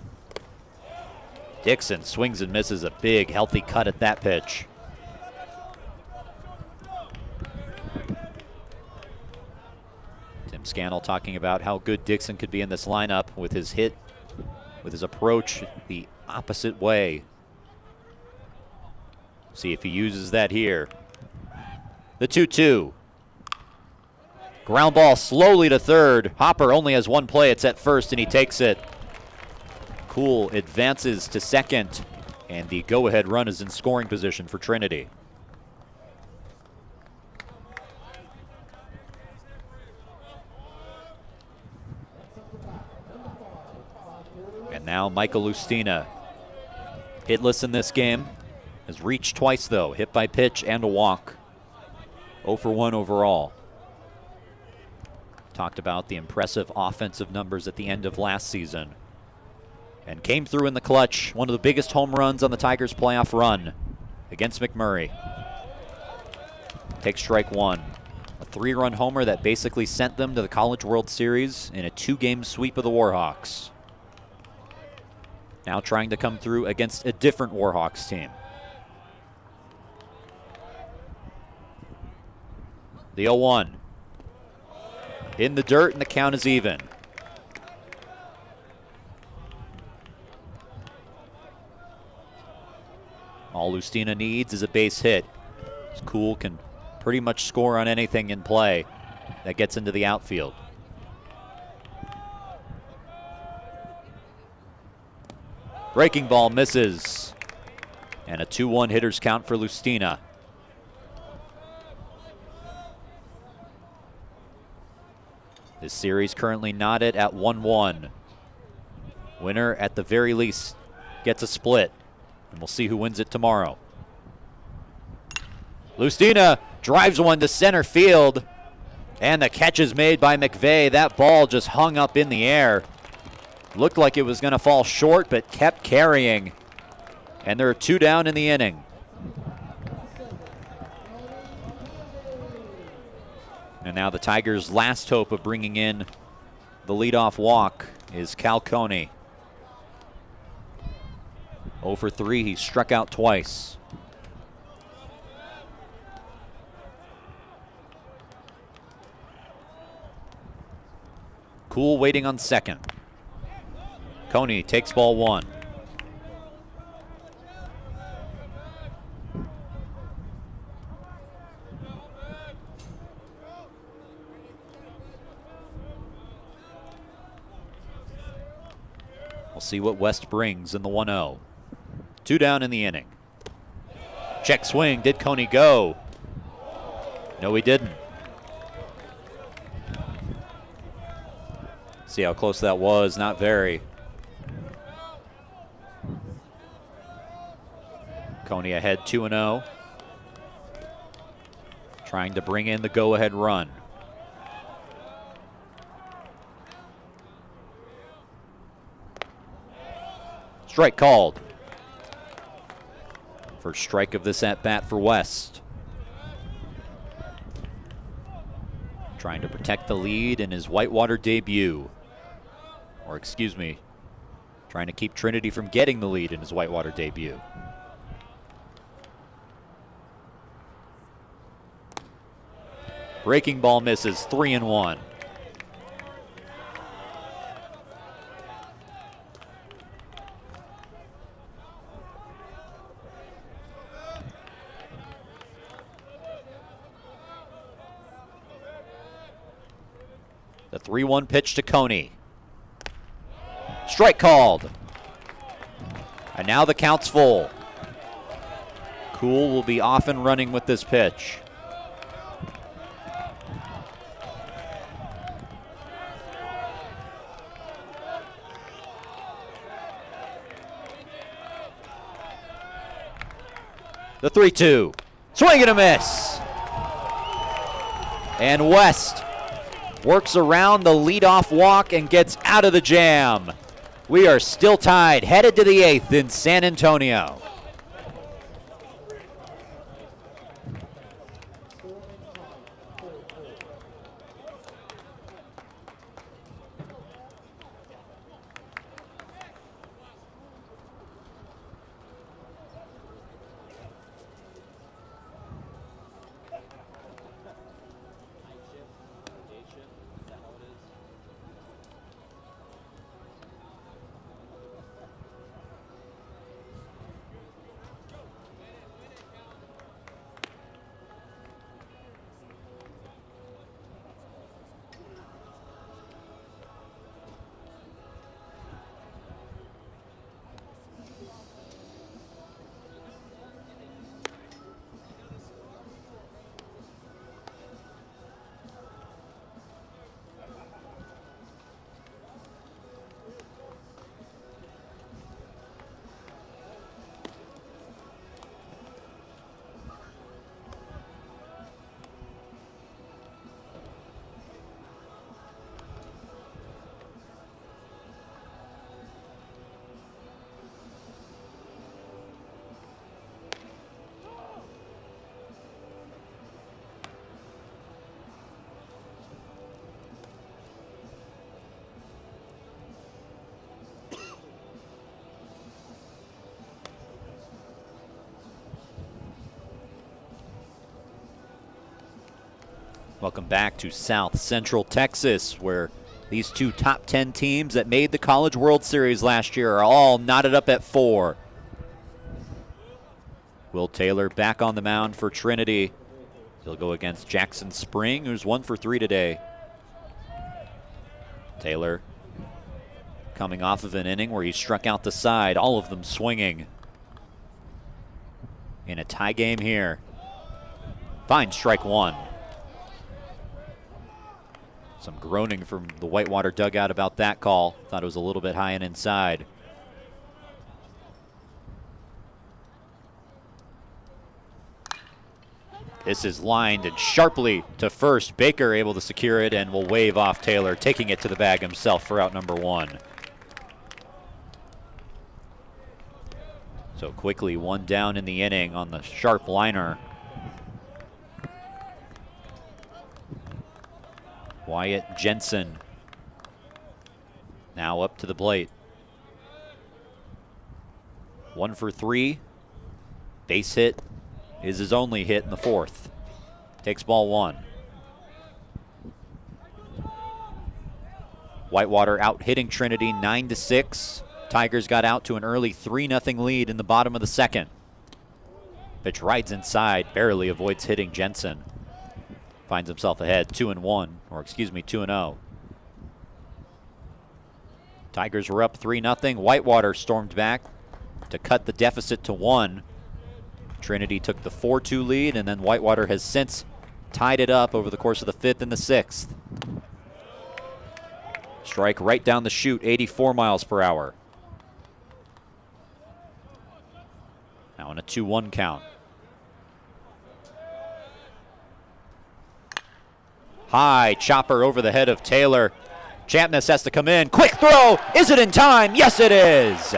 Dixon swings and misses a big, healthy cut at that pitch. Tim Scannell talking about how good Dixon could be in this lineup with his hit, with his approach the opposite way. See if he uses that here. The 2-2. Ground ball slowly to third. Hopper only has 1 play. It's at first, and he takes it. Kuhl advances to second, and the go-ahead run is in scoring position for Trinity. And now Michael Lustina, hitless in this game. Has reached twice, though. Hit by pitch and a walk. 0 for 1 overall. Talked about the impressive offensive numbers at the end of last season. And came through in the clutch. One of the biggest home runs on the Tigers' playoff run against McMurray. Takes strike 1. A 3-run homer that basically sent them to the College World Series in a 2-game sweep of the Warhawks. Now trying to come through against a different Warhawks team. The 0-1. In the dirt, and the count is even. All Lustina needs is a base hit. Kuhl can pretty much score on anything in play that gets into the outfield. Breaking ball misses. And a 2-1 hitters count for Lustina. This series currently knotted at 1-1. Winner, at the very least, gets a split. And we'll see who wins it tomorrow. Lustina drives one to center field. And the catch is made by McVeigh. That ball just hung up in the air. Looked like it was going to fall short, but kept carrying. And there are 2 down in the inning. And now the Tigers' last hope of bringing in the leadoff walk is Cal Coney. 0 for 3, he struck out twice. Cool waiting on second. Coney takes ball 1. We'll see what West brings in the 1-0. 2 down in the inning. Check swing. Did Coney go? No, he didn't. See how close that was. Not very. Coney ahead 2-0. Trying to bring in the go-ahead run. Strike called. First strike of this at-bat for West. Trying to protect the lead in his Whitewater debut. Or excuse me, trying to keep Trinity from getting the lead in his Whitewater debut. Breaking ball misses, 3-1. The 3-1 pitch to Coney. Strike called. And now the count's full. Cool will be off and running with this pitch. The 3-2. Swing and a miss. And West works around the leadoff walk and gets out of the jam. We are still tied, headed to the 8th in San Antonio. Welcome back to South Central Texas, where these 2 top 10 teams that made the College World Series last year are all knotted up at 4. Will Taylor back on the mound for Trinity. He'll go against Jackson Spring, who's 1 for 3 today. Taylor coming off of an inning where he struck out the side, all of them swinging. In a tie game here. Fine, strike one. Some groaning from the Whitewater dugout about that call. Thought it was a little bit high and inside. This is lined and sharply to first. Baker able to secure it and will wave off Taylor, taking it to the bag himself for out number one. So quickly, one down in the inning on the sharp liner. Wyatt Jensen now up to the plate. 1 for 3. Base hit is his only hit in the fourth. Takes ball one. Whitewater out hitting Trinity 9-6. Tigers got out to an early 3-0 lead in the bottom of the second. Pitch rides inside, barely avoids hitting Jensen. Finds himself ahead 2-0. Tigers were up 3-0. Whitewater stormed back to cut the deficit to 1. Trinity took the 4-2 lead, and then Whitewater has since tied it up over the course of the 5th and the 6th. Strike right down the chute, 84 miles per hour. Now in a 2-1 count. High chopper over the head of Taylor. Champness has to come in. Quick throw. Is it in time? Yes, it is.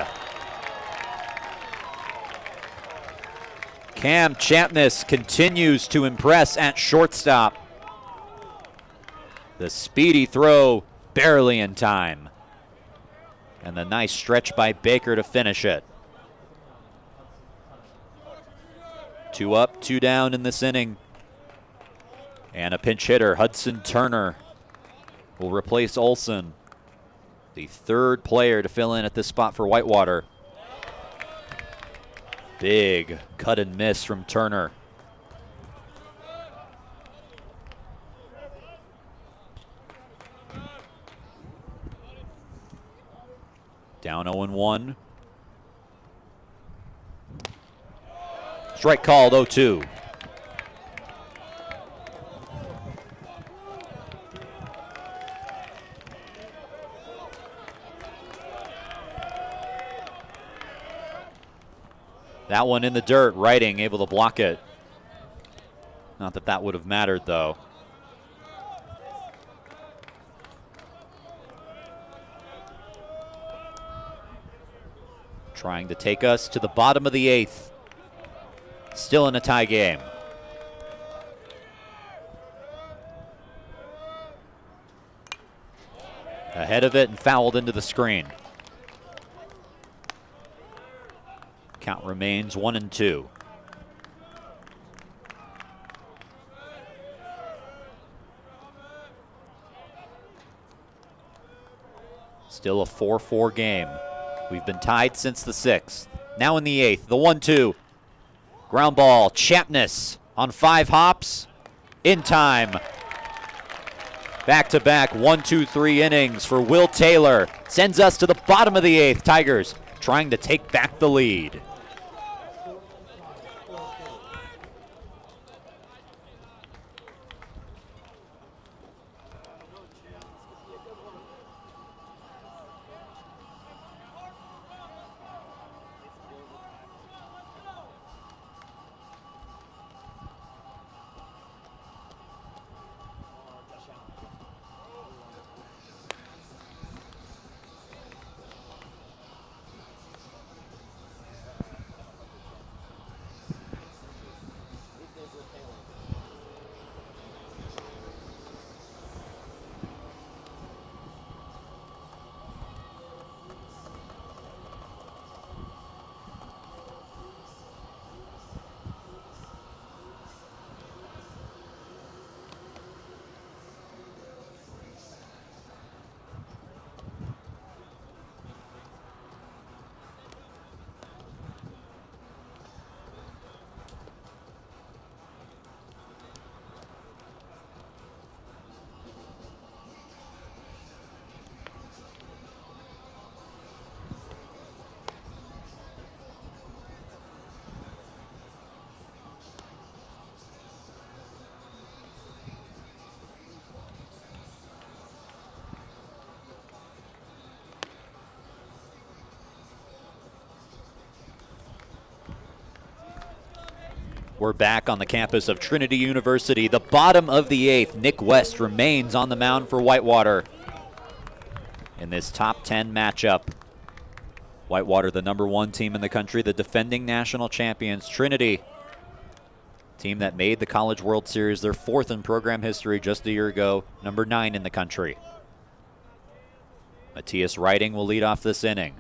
Cam Champness continues to impress at shortstop. The speedy throw barely in time. And the nice stretch by Baker to finish it. 2 up, 2 down in this inning. And a pinch hitter, Hudson Turner, will replace Olson. The third player to fill in at this spot for Whitewater. Big cut and miss from Turner. Down 0-1. Strike called 0-2. That one in the dirt, Writing able to block it. Not that that would have mattered, though. Trying to take us to the bottom of the 8th. Still in a tie game. Ahead of it and fouled into the screen. Count remains 1-2. Still a 4-4 game. We've been tied since the 6th. Now in the 8th, the 1-2. Ground ball, Champness on 5 hops. In time. Back-to-back 1-2-3 innings for Will Taylor. Sends us to the bottom of the 8th. Tigers trying to take back the lead. We're back on the campus of Trinity University. The bottom of the 8th, Nick West remains on the mound for Whitewater in this top 10 matchup. Whitewater, the #1 team in the country, the defending national champions. Trinity, team that made the College World Series, their 4th in program history just a year ago, #9 in the country. Matthias Riding will lead off this inning.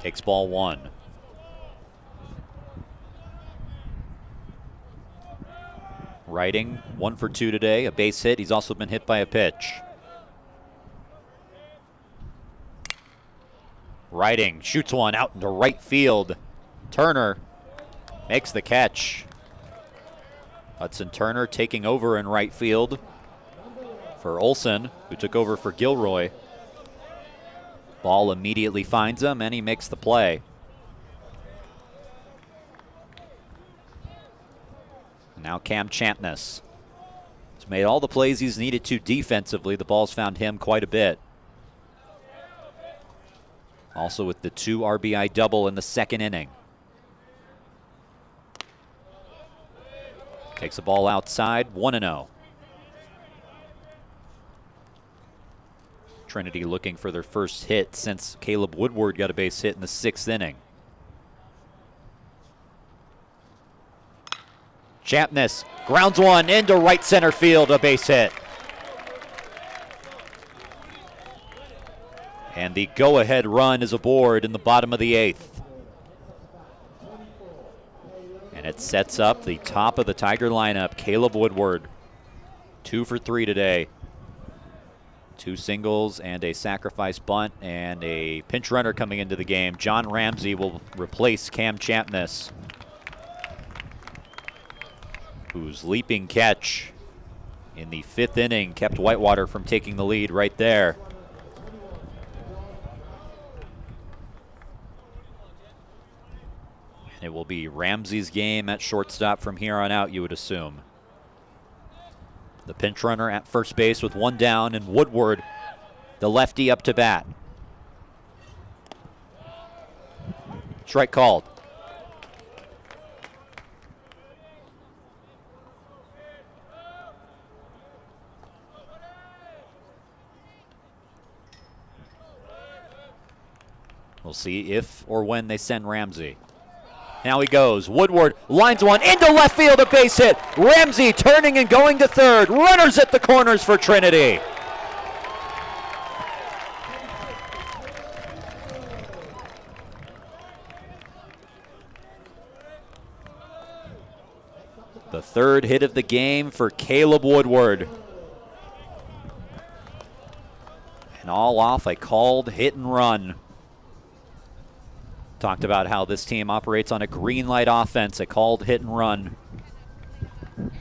Takes ball 1. Riding 1 for 2 today, a base hit. He's also been hit by a pitch. Riding shoots one out into right field. Turner makes the catch. Hudson Turner taking over in right field for Olson, who took over for Gilroy. Ball immediately finds him, and he makes the play. Now Cam Champness has made all the plays he's needed to defensively. The ball's found him quite a bit. Also with the 2 RBI double in the 2nd inning. Takes the ball outside, 1-0. Trinity looking for their first hit since Caleb Woodward got a base hit in the 6th inning. Champness grounds one into right center field, a base hit. And the go-ahead run is aboard in the bottom of the 8th. And it sets up the top of the Tiger lineup, Caleb Woodward. 2 for 3 today. 2 singles and a sacrifice bunt and a pinch runner coming into the game. John Ramsey will replace Cam Champness, whose leaping catch in the 5th inning kept Whitewater from taking the lead right there. And it will be Ramsey's game at shortstop from here on out, you would assume. The pinch runner at first base with 1 down, and Woodward, the lefty, up to bat. Strike called. We'll see if or when they send Ramsey. Now he goes. Woodward lines one into left field, a base hit. Ramsey turning and going to third. Runners at the corners for Trinity. The 3rd hit of the game for Caleb Woodward. And all off a called hit and run. Talked about how this team operates on a green light offense, a called hit and run.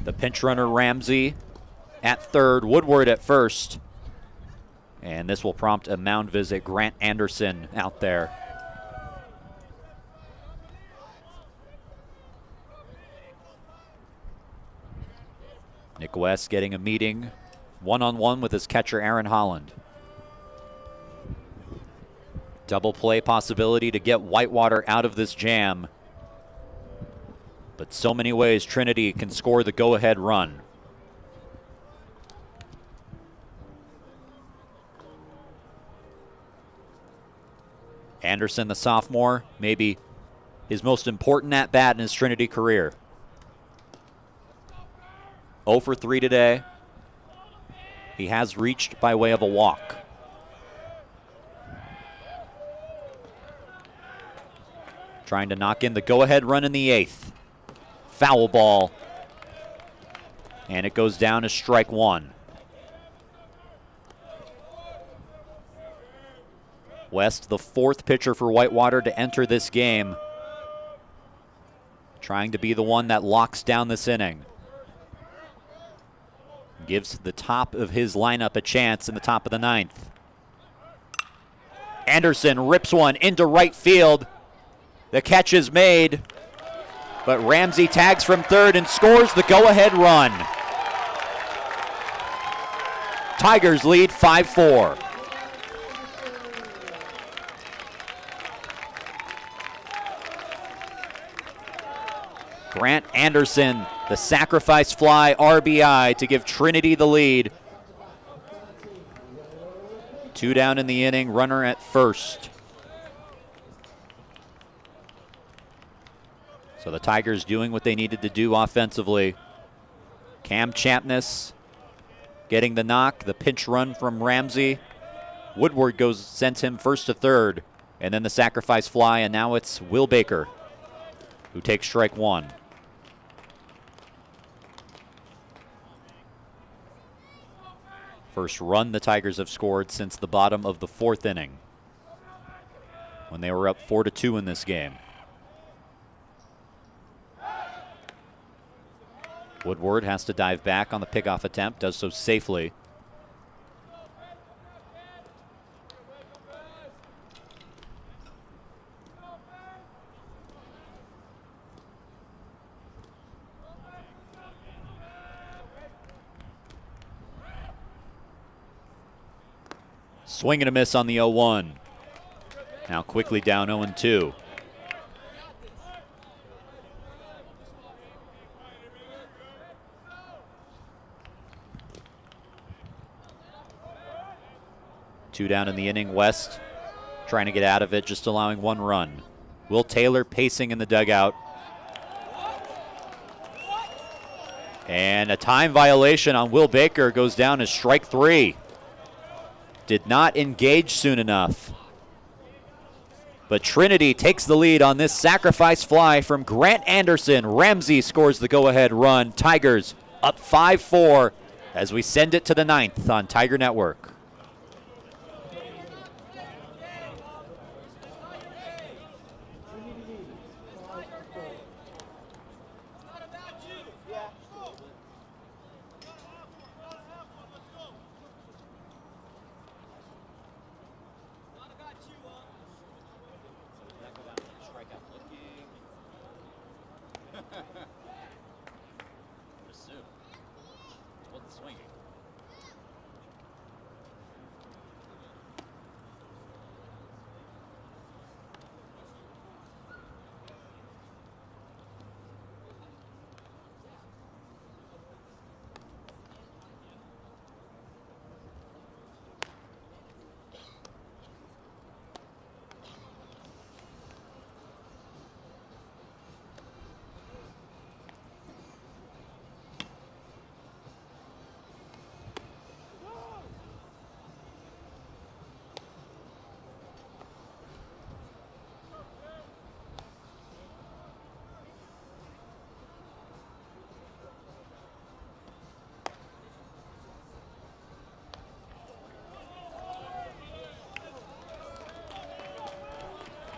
The pinch runner Ramsey at third, Woodward at first. And this will prompt a mound visit. Grant Anderson out there. Nick West getting a meeting one-on-one with his catcher Aaron Holland. Double play possibility to get Whitewater out of this jam. But so many ways Trinity can score the go-ahead run. Anderson, the sophomore, maybe his most important at-bat in his Trinity career. 0 for 3 today. He has reached by way of a walk. Trying to knock in the go-ahead run in the 8th. Foul ball. And it goes down as strike 1. West, the 4th pitcher for Whitewater to enter this game. Trying to be the one that locks down this inning. Gives the top of his lineup a chance in the top of the 9th. Anderson rips one into right field. The catch is made, but Ramsey tags from third and scores the go-ahead run. Tigers lead 5-4. Grant Anderson, the sacrifice fly RBI to give Trinity the lead. 2 down in the inning, runner at first. So the Tigers doing what they needed to do offensively. Cam Champness getting the knock, the pinch run from Ramsey. Woodward sends him first to third, and then the sacrifice fly, and now it's Will Baker who takes strike one. First run the Tigers have scored since the bottom of the 4th inning, when they were up 4-2 in this game. Woodward has to dive back on the pickoff attempt, does so safely. Swing and a miss on the 0-1. Now quickly down 0-2. Two down in the inning. West trying to get out of it, just allowing 1 run. Will Taylor pacing in the dugout. And a time violation on Will Baker goes down as strike 3. Did not engage soon enough. But Trinity takes the lead on this sacrifice fly from Grant Anderson. Ramsey scores the go-ahead run. Tigers up 5-4 as we send it to the 9th on Tiger Network.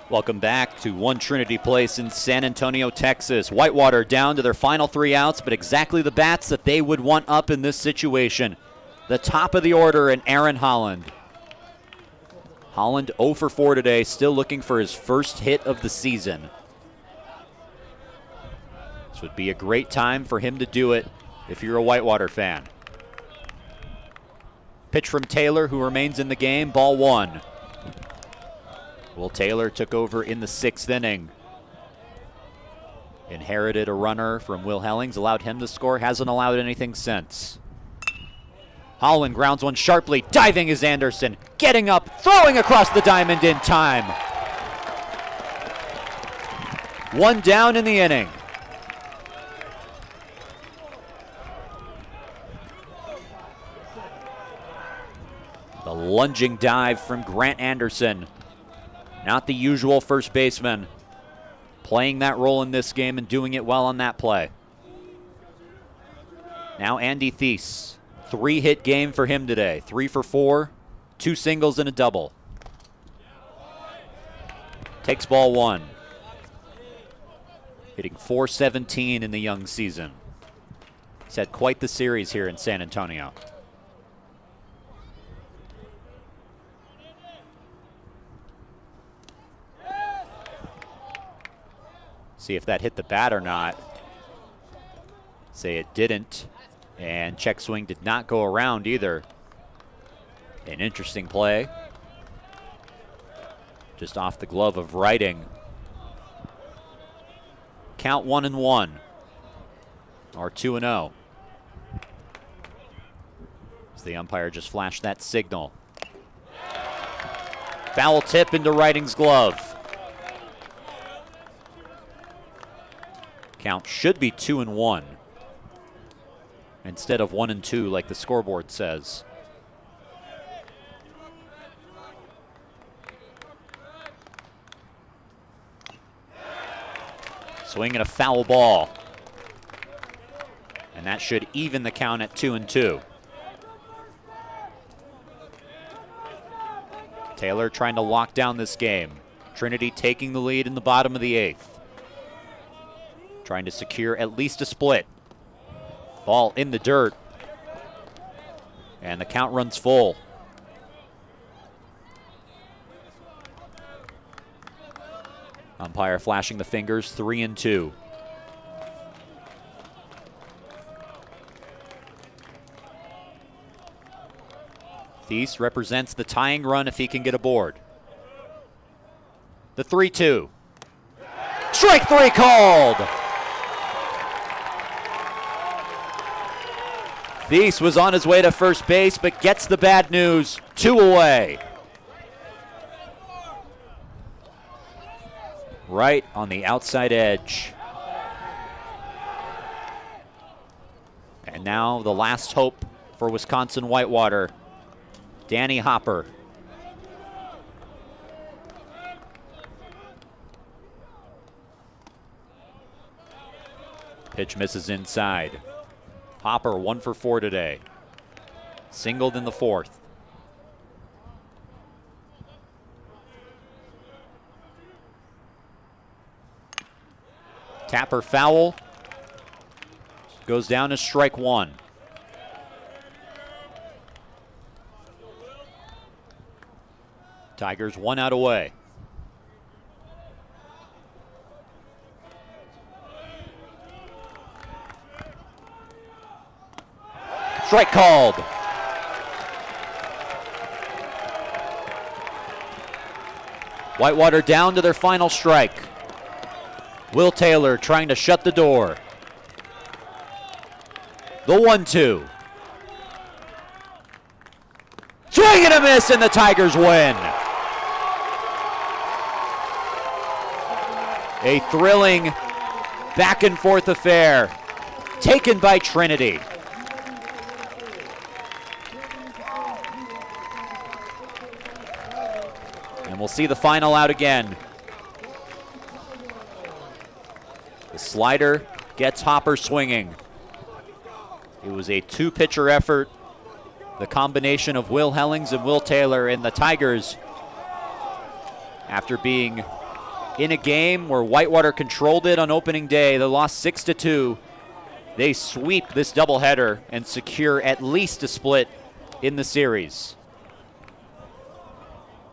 Welcome back to One Trinity Place in San Antonio, Texas. Whitewater down to their final 3 outs, but exactly the bats that they would want up in this situation. The top of the order and Aaron Holland. Holland 0 for 4 today, still looking for his first hit of the season. This would be a great time for him to do it if you're a Whitewater fan. Pitch from Taylor, who remains in the game, ball 1. Will Taylor took over in the 6th inning. Inherited a runner from Will Hellings, allowed him to score, hasn't allowed anything since. Holland grounds one sharply, diving is Anderson, getting up, throwing across the diamond in time. 1 down in the inning. The lunging dive from Grant Anderson. Not the usual first baseman. Playing that role in this game and doing it well on that play. Now Andy Thies. 3-hit game for him today. 3 for 4, 2 singles and a double. Takes ball 1. Hitting .417 in the young season. He's had quite the series here in San Antonio. See if that hit the bat or not. Say it didn't. And check swing did not go around either. An interesting play. Just off the glove of Writing. count 1-1 or 2-0. As the umpire just flashed that signal. Foul tip into Writing's glove. Count should be 2-1 instead of 1-2 like the scoreboard says. Swinging a foul ball. And that should even the count at 2-2. Taylor trying to lock down this game. Trinity taking the lead in the bottom of the 8th. Trying to secure at least a split. Ball in the dirt. And the count runs full. Umpire flashing the fingers, 3-2. Thies represents the tying run if he can get aboard. The 3-2. Strike 3 called! Thies was on his way to first base, but gets the bad news, 2 away. Right on the outside edge. And now the last hope for Wisconsin-Whitewater, Danny Hopper. Pitch misses inside. Hopper 1 for 4 today. Singled in the 4th. Tapper foul. Goes down to strike 1. Tigers 1 out away. Strike called. Whitewater down to their final strike. Will Taylor trying to shut the door. The 1-2. Swing and a miss, and the Tigers win. A thrilling back and forth affair taken by Trinity. And we'll see the final out again. The slider gets Hopper swinging. It was a 2-pitcher effort. The combination of Will Hellings and Will Taylor, and the Tigers, after being in a game where Whitewater controlled it on opening day, they lost 6-2. They sweep this doubleheader and secure at least a split in the series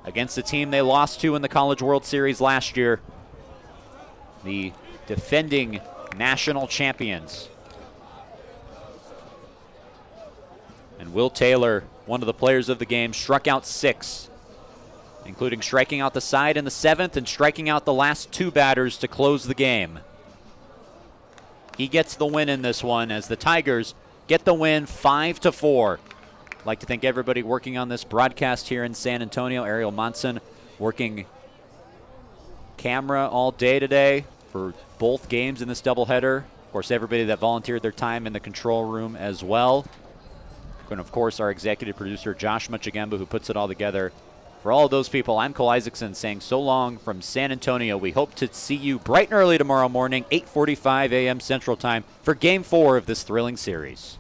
against the team they lost to in the College World Series last year, the defending national champions. And Will Taylor, one of the players of the game, struck out 6, including striking out the side in the 7th and striking out the last 2 batters to close the game. He gets the win in this one as the Tigers get the win 5-4. I'd like to thank everybody working on this broadcast here in San Antonio. Ariel Monson working camera all day today for both games in this doubleheader. Of course, everybody that volunteered their time in the control room as well. And of course, our executive producer, Josh Muchagemba, who puts it all together. For all of those people, I'm Cole Isaacson saying so long from San Antonio. We hope to see you bright and early tomorrow morning, 8:45 a.m. Central Time, for Game 4 of this thrilling series.